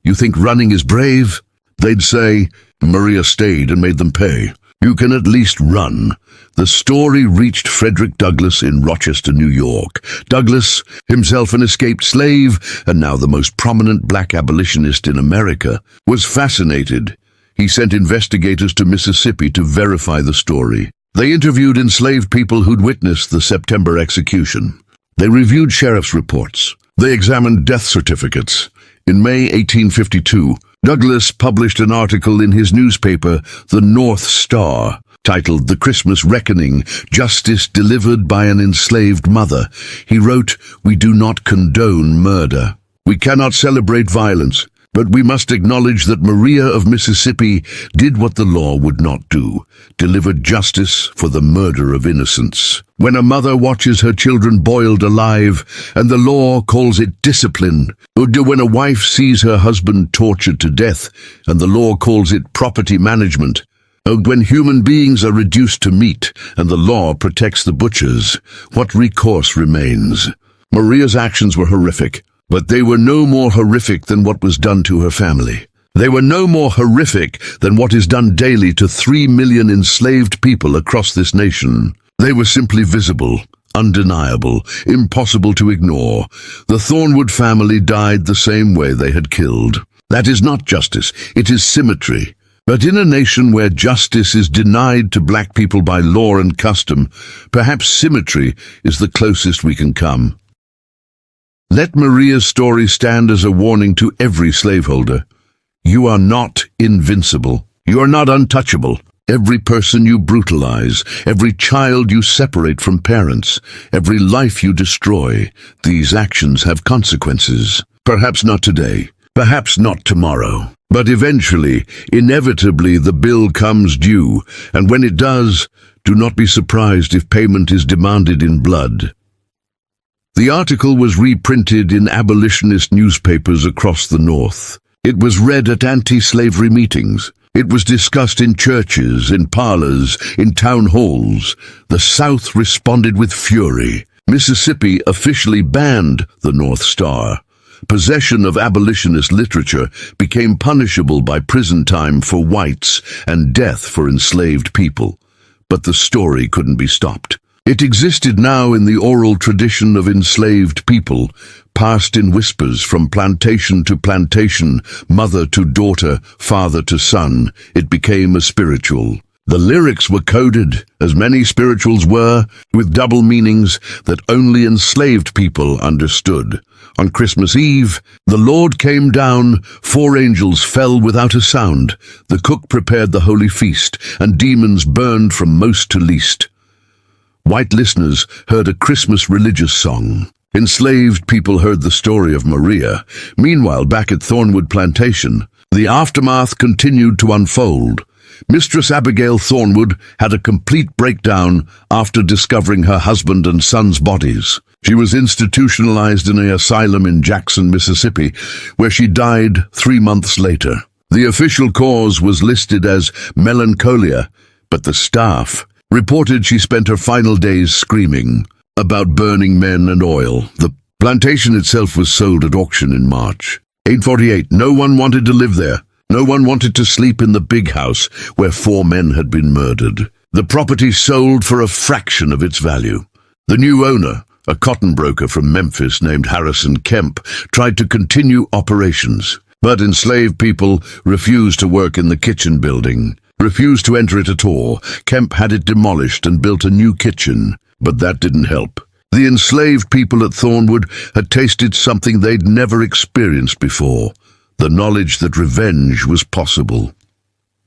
"You think running is brave?" They'd say, "Maria stayed and made them pay. You can at least run." The story reached Frederick Douglass in Rochester, New York. Douglass, himself an escaped slave and now the most prominent black abolitionist in America, was fascinated. He sent investigators to Mississippi to verify the story. They interviewed enslaved people who'd witnessed the September execution. They reviewed sheriff's reports. They examined death certificates. In May 1852, Douglass published an article in his newspaper, The North Star, titled "The Christmas Reckoning, Justice Delivered by an Enslaved Mother." He wrote, "We do not condone murder. We cannot celebrate violence, but we must acknowledge that Maria of Mississippi did what the law would not do, delivered justice for the murder of innocents. When a mother watches her children boiled alive, and the law calls it discipline, or when a wife sees her husband tortured to death, and the law calls it property management, or when human beings are reduced to meat, and the law protects the butchers, what recourse remains?" Maria's actions were horrific, but they were no more horrific than what was done to her family. They were no more horrific than what is done daily to 3 million enslaved people across this nation. They were simply visible, undeniable, impossible to ignore. The Thornwood family died the same way they had killed. That is not justice, it is symmetry. But in a nation where justice is denied to black people by law and custom, perhaps symmetry is the closest we can come. Let Maria's story stand as a warning to every slaveholder. You are not invincible. You are not untouchable. Every person you brutalize, every child you separate from parents, every life you destroy, these actions have consequences. Perhaps not today, perhaps not tomorrow. But eventually, inevitably, the bill comes due, and when it does, do not be surprised if payment is demanded in blood. The article was reprinted in abolitionist newspapers across the North. It was read at anti-slavery meetings. It was discussed in churches, in parlors, in town halls. The South responded with fury. Mississippi officially banned the North Star. Possession of abolitionist literature became punishable by prison time for whites and death for enslaved people. But the story couldn't be stopped. It existed now in the oral tradition of enslaved people, passed in whispers from plantation to plantation, mother to daughter, father to son. It became a spiritual. The lyrics were coded, as many spirituals were, with double meanings that only enslaved people understood. On Christmas Eve, the Lord came down, 4 angels fell without a sound. The cook prepared the holy feast, and demons burned from most to least. White listeners heard a Christmas religious song. Enslaved people heard the story of Maria. Meanwhile, back at Thornwood Plantation, the aftermath continued to unfold. Mistress Abigail Thornwood had a complete breakdown after discovering her husband and son's bodies. She was institutionalized in an asylum in Jackson, Mississippi, where she died 3 months later. The official cause was listed as melancholia, but the staff reported she spent her final days screaming about burning men and oil. The plantation itself was sold at auction in March 1848. No one wanted to live there. No one wanted to sleep in the big house where 4 men had been murdered. The property sold for a fraction of its value. The new owner, a cotton broker from Memphis named Harrison Kemp, tried to continue operations, but enslaved people refused to work in the kitchen building, refused to enter it at all. Kemp had it demolished and built a new kitchen, but that didn't help. The enslaved people at Thornwood had tasted something they'd never experienced before, the knowledge that revenge was possible.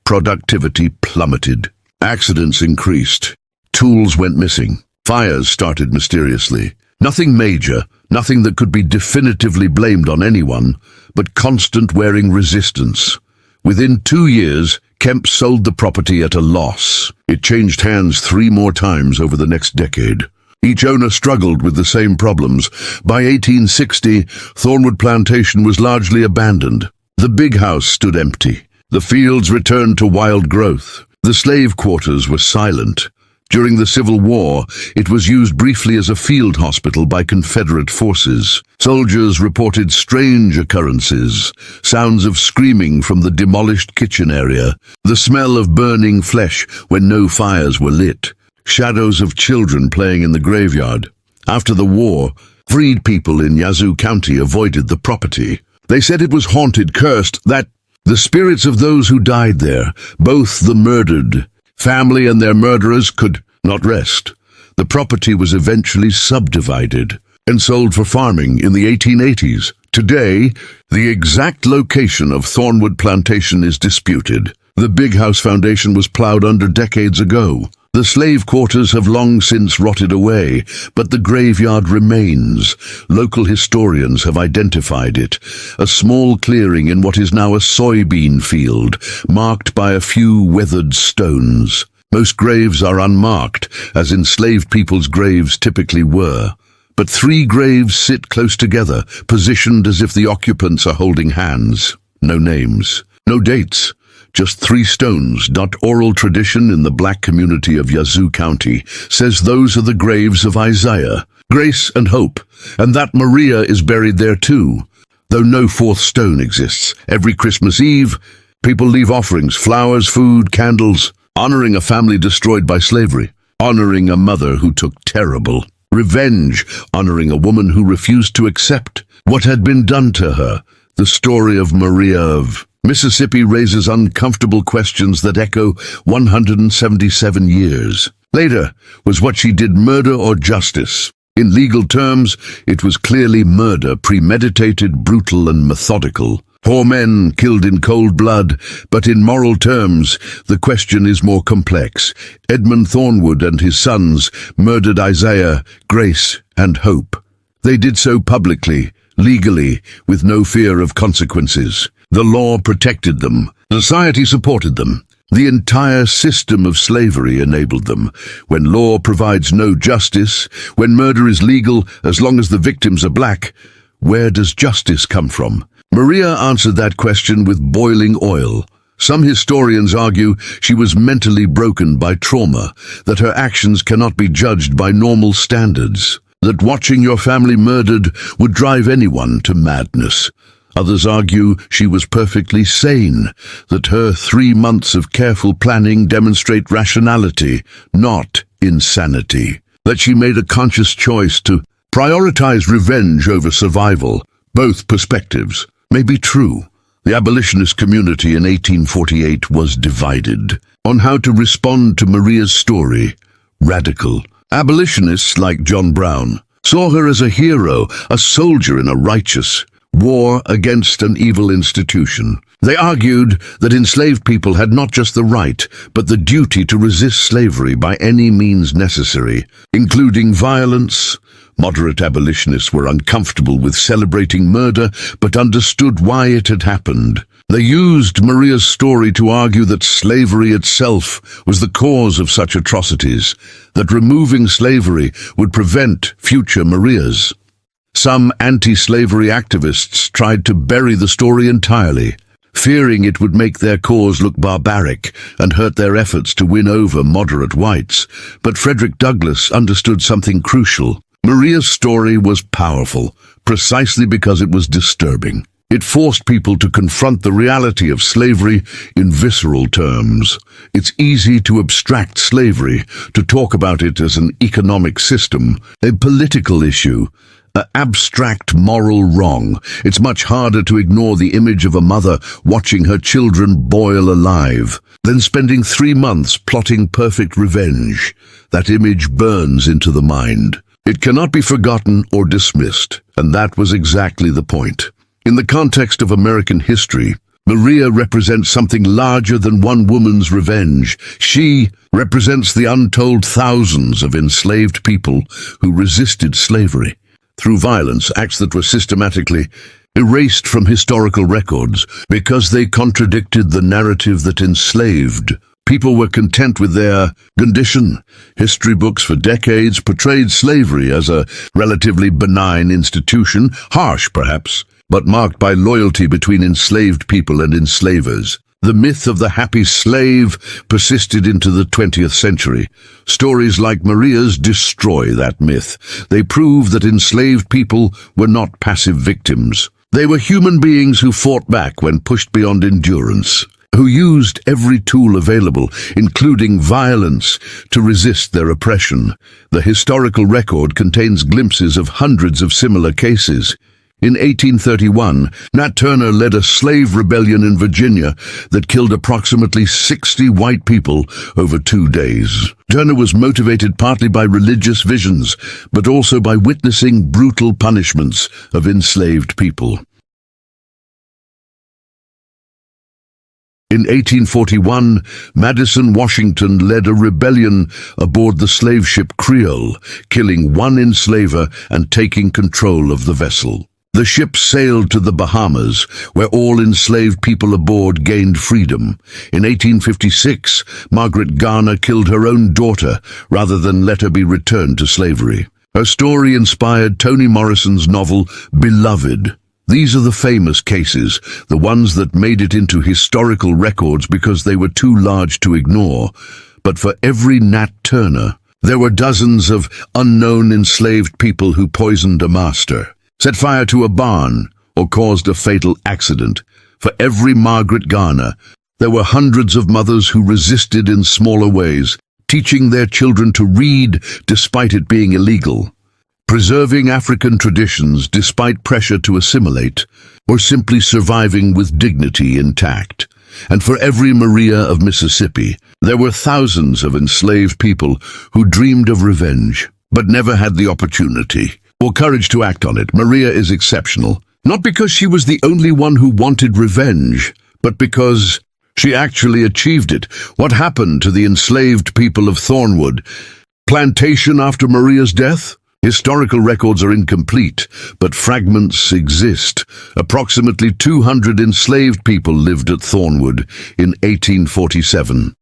Productivity plummeted. Accidents increased. Tools went missing. Fires started mysteriously. Nothing major, nothing that could be definitively blamed on anyone, but constant wearing resistance. Within 2 years, Kemp sold the property at a loss. It changed hands 3 more times over the next decade. Each owner struggled with the same problems. By 1860, Thornwood Plantation was largely abandoned. The big house stood empty. The fields returned to wild growth. The slave quarters were silent. During the Civil War, it was used briefly as a field hospital by Confederate forces. Soldiers reported strange occurrences, sounds of screaming from the demolished kitchen area, the smell of burning flesh when no fires were lit, shadows of children playing in the graveyard. After the war, freed people in Yazoo County avoided the property. They said it was haunted, cursed, that the spirits of those who died there, both the murdered family and their murderers, could not rest. The property was eventually subdivided and sold for farming in the 1880s. Today, the exact location of Thornwood Plantation is disputed. The big house foundation was plowed under decades ago. The slave quarters have long since rotted away, but the graveyard remains. Local historians have identified it, a small clearing in what is now a soybean field, marked by a few weathered stones. Most graves are unmarked, as enslaved people's graves typically were. But 3 graves sit close together, positioned as if the occupants are holding hands. No names, no dates. Just 3 stones. Oral tradition in the black community of Yazoo County says those are the graves of Isaiah, Grace and Hope, and that Maria is buried there too. Though no 4th stone exists, every Christmas Eve, people leave offerings, flowers, food, candles, honoring a family destroyed by slavery, honoring a mother who took terrible revenge, honoring a woman who refused to accept what had been done to her. The story of Maria of Mississippi raises uncomfortable questions that echo 177 years. Later, was what she did murder or justice? In legal terms, it was clearly murder, premeditated, brutal, and methodical. 4 men killed in cold blood, but in moral terms, the question is more complex. Edmund Thornwood and his sons murdered Isaiah, Grace, and Hope. They did so publicly, legally, with no fear of consequences. The law protected them. Society supported them. The entire system of slavery enabled them. When law provides no justice, when murder is legal as long as the victims are black, where does justice come from? Maria answered that question with boiling oil. Some historians argue she was mentally broken by trauma, that her actions cannot be judged by normal standards, that watching your family murdered would drive anyone to madness. Others argue she was perfectly sane, that her 3 months of careful planning demonstrate rationality, not insanity. that she made a conscious choice to prioritize revenge over survival. Both perspectives may be true. The abolitionist community in 1848 was divided on how to respond to Maria's story. Radical abolitionists like John Brown saw her as a hero, a soldier in a righteous war against an evil institution. They argued that enslaved people had not just the right, but the duty to resist slavery by any means necessary, including violence. Moderate abolitionists were uncomfortable with celebrating murder, but understood why it had happened. They used Maria's story to argue that slavery itself was the cause of such atrocities, that removing slavery would prevent future Marias. Some anti-slavery activists tried to bury the story entirely, fearing it would make their cause look barbaric and hurt their efforts to win over moderate whites. But Frederick Douglass understood something crucial. Maria's story was powerful, precisely because it was disturbing. It forced people to confront the reality of slavery in visceral terms. It's easy to abstract slavery, to talk about it as an economic system, a political issue, an abstract moral wrong. It's much harder to ignore the image of a mother watching her children boil alive, than spending 3 months plotting perfect revenge. That image burns into the mind. It cannot be forgotten or dismissed, and that was exactly the point. In the context of American history, Maria represents something larger than one woman's revenge. She represents the untold thousands of enslaved people who resisted slavery through violence, acts that were systematically erased from historical records because they contradicted the narrative that enslaved. People were content with their condition. History books for decades portrayed slavery as a relatively benign institution, harsh perhaps, but marked by loyalty between enslaved people and enslavers. The myth of the happy slave persisted into the 20th century. Stories like Maria's destroy that myth. They prove that enslaved people were not passive victims. They were human beings who fought back when pushed beyond endurance, who used every tool available, including violence, to resist their oppression. The historical record contains glimpses of hundreds of similar cases. In 1831, Nat Turner led a slave rebellion in Virginia that killed approximately 60 white people over 2 days. Turner was motivated partly by religious visions, but also by witnessing brutal punishments of enslaved people. In 1841, Madison Washington led a rebellion aboard the slave ship Creole, killing 1 enslaver and taking control of the vessel. The ship sailed to the Bahamas, where all enslaved people aboard gained freedom. In 1856, Margaret Garner killed her own daughter rather than let her be returned to slavery. Her story inspired Toni Morrison's novel Beloved. These are the famous cases, the ones that made it into historical records because they were too large to ignore. But for every Nat Turner, there were dozens of unknown enslaved people who poisoned a master, set fire to a barn, or caused a fatal accident. For every Margaret Garner, there were hundreds of mothers who resisted in smaller ways, teaching their children to read despite it being illegal, preserving African traditions despite pressure to assimilate, or simply surviving with dignity intact. And for every Maria of Mississippi, there were thousands of enslaved people who dreamed of revenge, but never had the opportunity or courage to act on it. Maria is exceptional, not because she was the only one who wanted revenge, but because she actually achieved it. What happened to the enslaved people of Thornwood Plantation after Maria's death? Historical records are incomplete, but fragments exist. Approximately 200 enslaved people lived at Thornwood in 1847.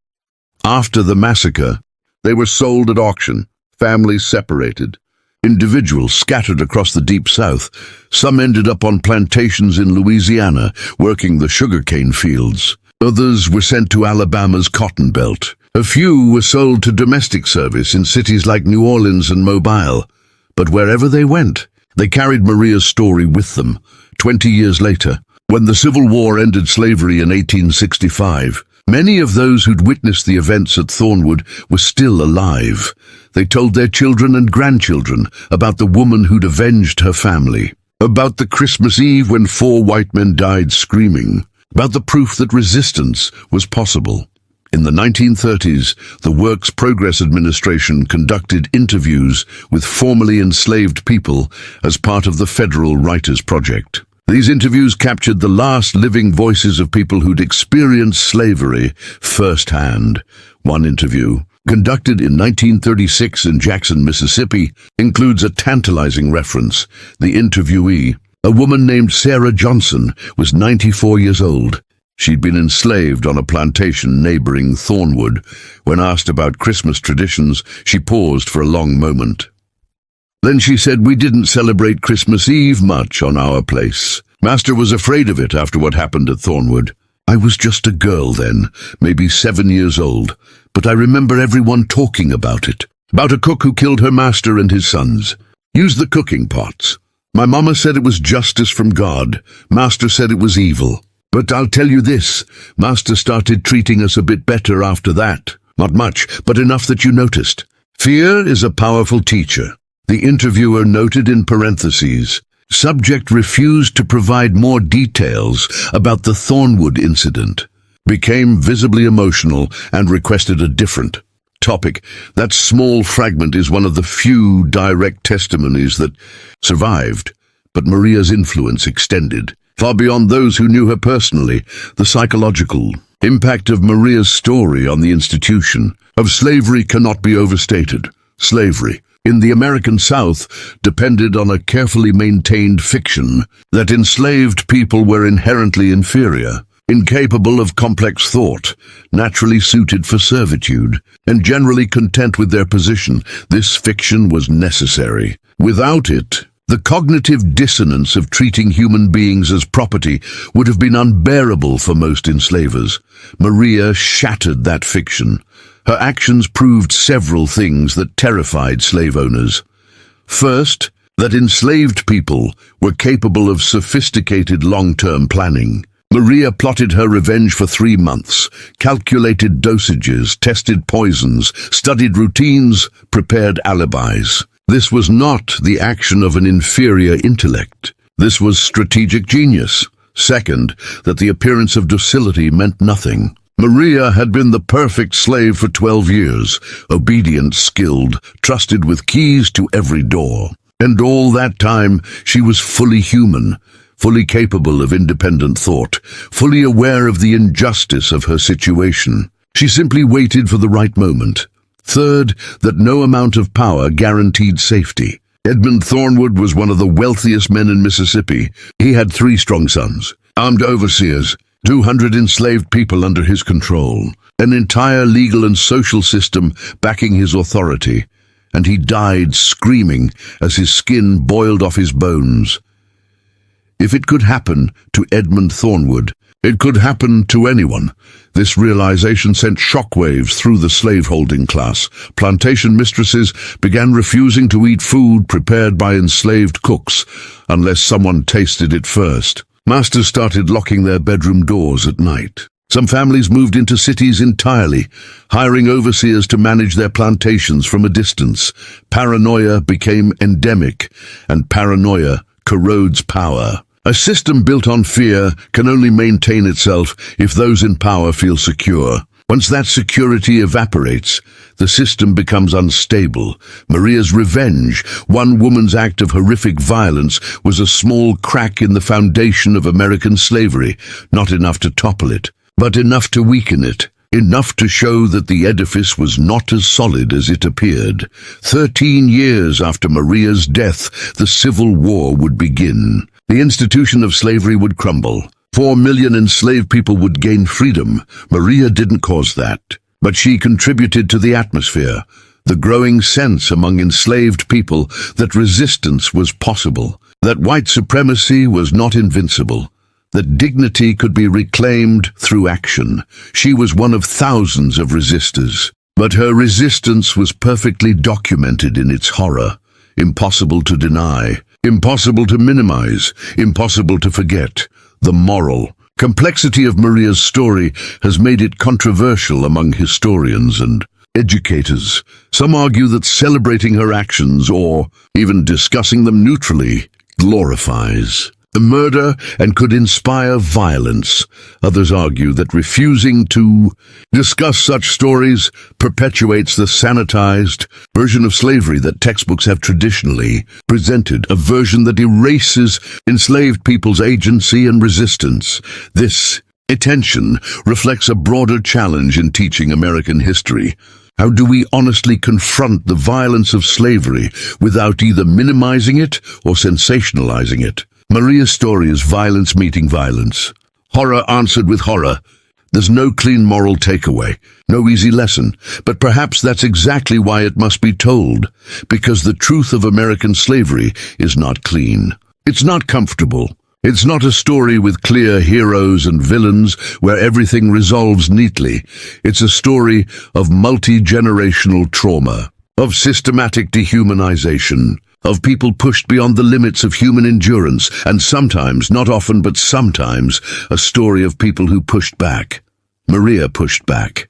After the massacre, they were sold at auction, families separated. Individuals scattered across the Deep South. Some ended up on plantations in Louisiana, working the sugarcane fields. Others were sent to Alabama's Cotton Belt. A few were sold to domestic service in cities like New Orleans and Mobile. But wherever they went, they carried Maria's story with them. 20 years later, when the Civil War ended slavery in 1865, Many of those who'd witnessed the events at Thornwood were still alive. They told their children and grandchildren about the woman who'd avenged her family, about the Christmas Eve when 4 white men died screaming, about the proof that resistance was possible. In the 1930s, the Works Progress Administration conducted interviews with formerly enslaved people as part of the Federal Writers' Project. These interviews captured the last living voices of people who'd experienced slavery firsthand. One interview, conducted in 1936 in Jackson, Mississippi, includes a tantalizing reference. The interviewee, a woman named Sarah Johnson, was 94 years old. She'd been enslaved on a plantation neighboring Thornwood. When asked about Christmas traditions, she paused for a long moment. Then she said, "We didn't celebrate Christmas Eve much on our place. Master was afraid of it after what happened at Thornwood. I was just a girl then, maybe 7 years old, but I remember everyone talking about it. About a cook who killed her master and his sons. Used the cooking pots. My mama said it was justice from God. Master said it was evil. But I'll tell you this, Master started treating us a bit better after that. Not much, but enough that you noticed. Fear is a powerful teacher." The interviewer noted in parentheses, subject refused to provide more details about the Thornwood incident, became visibly emotional and requested a different topic. That small fragment is one of the few direct testimonies that survived, but Maria's influence extended far beyond those who knew her personally. The psychological impact of Maria's story on the institution of slavery cannot be overstated. Slavery in the American South depended on a carefully maintained fiction that enslaved people were inherently inferior, incapable of complex thought, naturally suited for servitude, and generally content with their position. This fiction was necessary. Without it, the cognitive dissonance of treating human beings as property would have been unbearable for most enslavers. Maria shattered that fiction. Her actions proved several things that terrified slave owners. First, that enslaved people were capable of sophisticated long-term planning. Maria plotted her revenge for 3 months, calculated dosages, tested poisons, studied routines, prepared alibis. This was not the action of an inferior intellect. This was strategic genius. Second, that the appearance of docility meant nothing. Maria had been the perfect slave for 12 years, obedient, skilled, trusted with keys to every door. And all that time, she was fully human, fully capable of independent thought, fully aware of the injustice of her situation. She simply waited for the right moment. Third, that no amount of power guaranteed safety. Edmund Thornwood was one of the wealthiest men in Mississippi. He had 3 strong sons, armed overseers, 200 enslaved people under his control, an entire legal and social system backing his authority, and he died screaming as his skin boiled off his bones. If it could happen to Edmund Thornwood, it could happen to anyone. This realization sent shockwaves through the slaveholding class. Plantation mistresses began refusing to eat food prepared by enslaved cooks unless someone tasted it first. Masters started locking their bedroom doors at night. Some families moved into cities entirely, hiring overseers to manage their plantations from a distance. Paranoia became endemic, and paranoia corrodes power. A system built on fear can only maintain itself if those in power feel secure. Once that security evaporates, the system becomes unstable. Maria's revenge, one woman's act of horrific violence, was a small crack in the foundation of American slavery, not enough to topple it, but enough to weaken it, enough to show that the edifice was not as solid as it appeared. 13 years after Maria's death, the Civil War would begin. The institution of slavery would crumble. 4 million enslaved people would gain freedom. Maria didn't cause that, but she contributed to the atmosphere, the growing sense among enslaved people that resistance was possible, that white supremacy was not invincible, that dignity could be reclaimed through action. She was one of thousands of resistors, but her resistance was perfectly documented in its horror, impossible to deny, impossible to minimize, impossible to forget. The moral Complexity of Maria's story has made it controversial among historians and educators. Some argue that celebrating her actions, or even discussing them neutrally, glorifies the murder and could inspire violence. Others argue that refusing to discuss such stories perpetuates the sanitized version of slavery that textbooks have traditionally presented, a version that erases enslaved people's agency and resistance. This attention reflects a broader challenge in teaching American history. How do we honestly confront the violence of slavery without either minimizing it or sensationalizing it? Maria's story is violence meeting violence. Horror answered with horror. There's no clean moral takeaway, no easy lesson, but perhaps that's exactly why it must be told, because the truth of American slavery is not clean. It's not comfortable. It's not a story with clear heroes and villains where everything resolves neatly. It's a story of multi-generational trauma, of systematic dehumanization, of people pushed beyond the limits of human endurance, and sometimes, not often, but sometimes, a story of people who pushed back. Maria pushed back.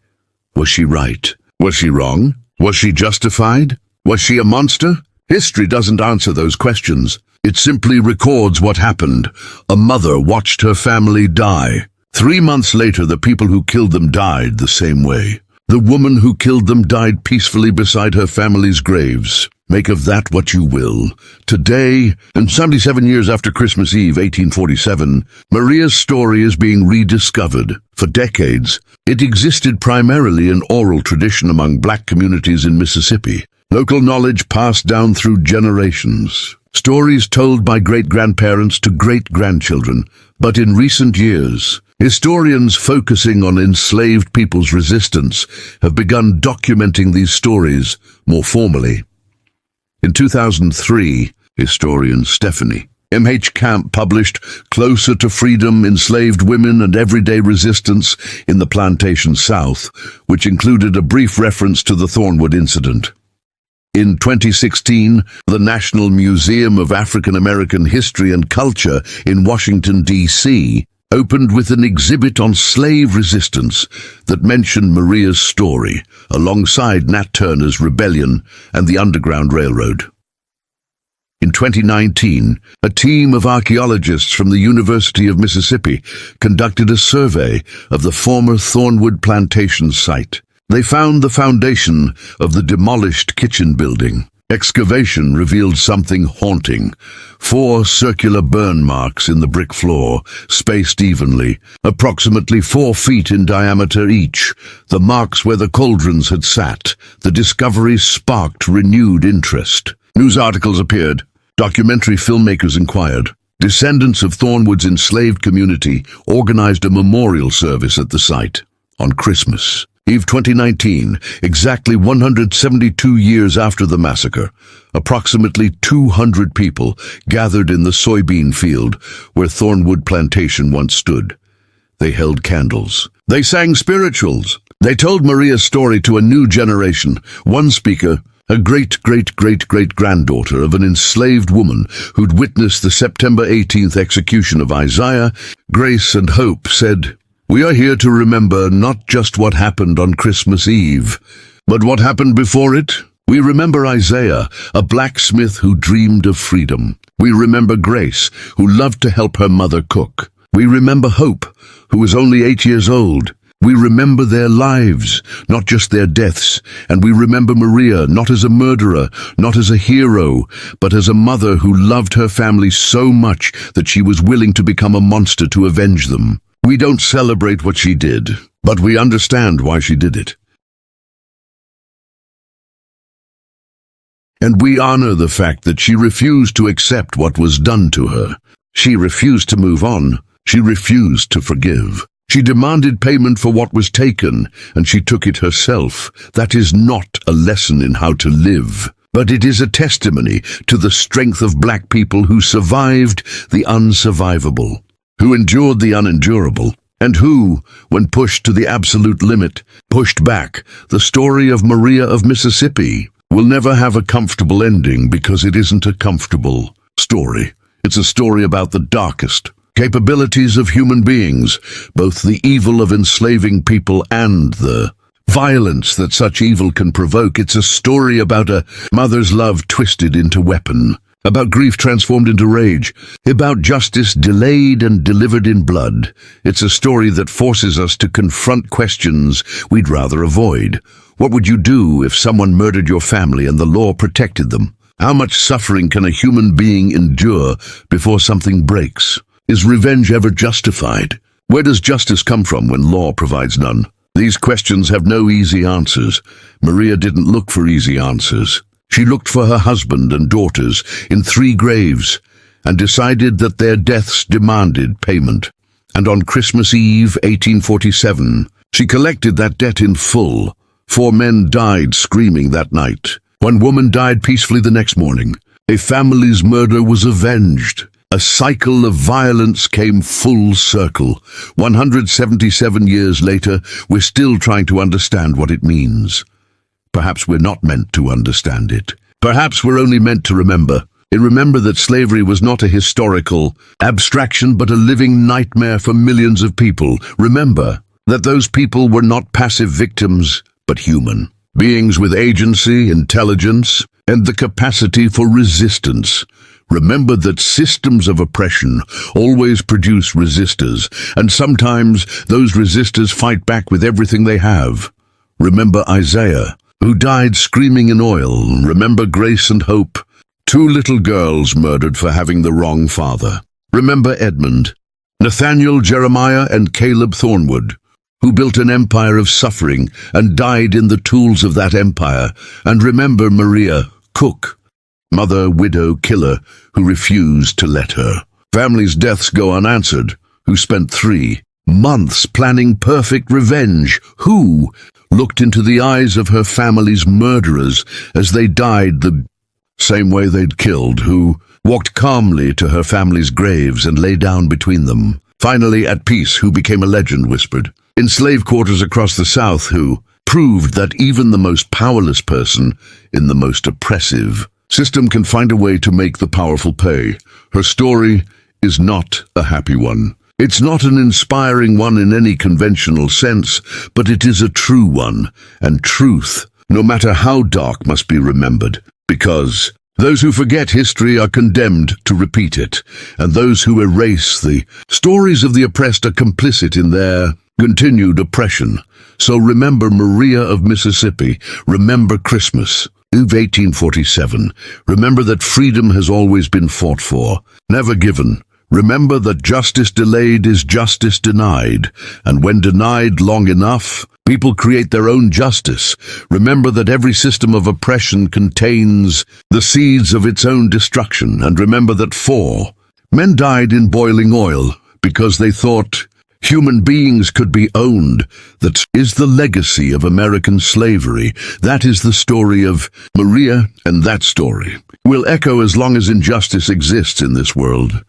Was she right? Was she wrong? Was she justified? Was she a monster? History doesn't answer those questions. It simply records what happened. A mother watched her family die. 3 months later, the people who killed them died the same way. The woman who killed them died peacefully beside her family's graves. Make of that what you will. Today, and 77 years after Christmas Eve, 1847, Maria's story is being rediscovered. For decades, it existed primarily in oral tradition among black communities in Mississippi. Local knowledge passed down through generations. Stories told by great-grandparents to great-grandchildren. But in recent years, historians focusing on enslaved people's resistance have begun documenting these stories more formally. In 2003, historian Stephanie M.H. Camp published Closer to Freedom: Enslaved Women and Everyday Resistance in the Plantation South, which included a brief reference to the Thornwood incident. In 2016, the National Museum of African American History and Culture in Washington, D.C., opened with an exhibit on slave resistance that mentioned Maria's story, alongside Nat Turner's rebellion and the Underground Railroad. In 2019, a team of archaeologists from the University of Mississippi conducted a survey of the former Thornwood plantation site. They found the foundation of the demolished kitchen building. Excavation revealed something haunting. 4 circular burn marks in the brick floor, spaced evenly, approximately 4 feet in diameter each. The marks where the cauldrons had sat. The discovery sparked renewed interest. News articles appeared. Documentary filmmakers inquired. Descendants of Thornwood's enslaved community organized a memorial service at the site. On Christmas Eve 2019, exactly 172 years after the massacre, approximately 200 people gathered in the soybean field where Thornwood Plantation once stood. They held candles. They sang spirituals. They told Maria's story to a new generation. One speaker, a great-great-great-great-granddaughter of an enslaved woman who'd witnessed the September 18th execution of Isaiah, Grace and Hope, said, "We are here to remember not just what happened on Christmas Eve, but what happened before it. We remember Isaiah, a blacksmith who dreamed of freedom. We remember Grace, who loved to help her mother cook. We remember Hope, who was only 8 years old. We remember their lives, not just their deaths. And we remember Maria, not as a murderer, not as a hero, but as a mother who loved her family so much that she was willing to become a monster to avenge them. We don't celebrate what she did, but we understand why she did it. And we honor the fact that she refused to accept what was done to her. She refused to move on. She refused to forgive. She demanded payment for what was taken, and she took it herself. That is not a lesson in how to live, but it is a testimony to the strength of black people who survived the unsurvivable, who endured the unendurable, and who, when pushed to the absolute limit, pushed back. The story of Maria of Mississippi will never have a comfortable ending because it isn't a comfortable story. It's a story about the darkest, capabilities of human beings, both the evil of enslaving people and the violence that such evil can provoke. It's a story about a mother's love twisted into weapon, about grief transformed into rage, about justice delayed and delivered in blood. It's a story that forces us to confront questions we'd rather avoid. What would you do if someone murdered your family and the law protected them? How much suffering can a human being endure before something breaks? Is revenge ever justified? Where does justice come from when law provides none? These questions have no easy answers. Maria didn't look for easy answers. She looked for her husband and daughters in 3 graves and decided that their deaths demanded payment. And on Christmas Eve, 1847, she collected that debt in full. 4 men died screaming that night. 1 woman died peacefully the next morning. A family's murder was avenged. A cycle of violence came full circle. 177 years later, we're still trying to understand what it means. Perhaps we're not meant to understand it. Perhaps we're only meant to remember. Remember that slavery was not a historical abstraction, but a living nightmare for millions of people. Remember that those people were not passive victims, but human beings with agency, intelligence, and the capacity for resistance. Remember that systems of oppression always produce resistors, and sometimes those resistors fight back with everything they have. Remember Isaiah, who died screaming in oil. Remember Grace and Hope, 2 little girls murdered for having the wrong father. Remember Edmund, Nathaniel, Jeremiah, and Caleb Thornwood, who built an empire of suffering and died in the tools of that empire. And remember Maria, cook, mother, widow, killer, who refused to let her family's deaths go unanswered, who spent 3 months planning perfect revenge, who looked into the eyes of her family's murderers as they died the same way they'd killed, who walked calmly to her family's graves and lay down between them. Finally, at peace, who became a legend whispered in slave quarters across the South, who proved that even the most powerless person in the most oppressive system can find a way to make the powerful pay. Her story is not a happy one. It's not an inspiring one in any conventional sense, but it is a true one, and truth, no matter how dark, must be remembered, because those who forget history are condemned to repeat it, and those who erase the stories of the oppressed are complicit in their continued oppression. So remember Maria of Mississippi, remember Christmas Eve 1847, remember that freedom has always been fought for, never given. Remember that justice delayed is justice denied, and when denied long enough, people create their own justice. Remember that every system of oppression contains the seeds of its own destruction, and remember that 4 men died in boiling oil because they thought human beings could be owned. That is the legacy of American slavery. That is the story of Maria, and that story will echo as long as injustice exists in this world.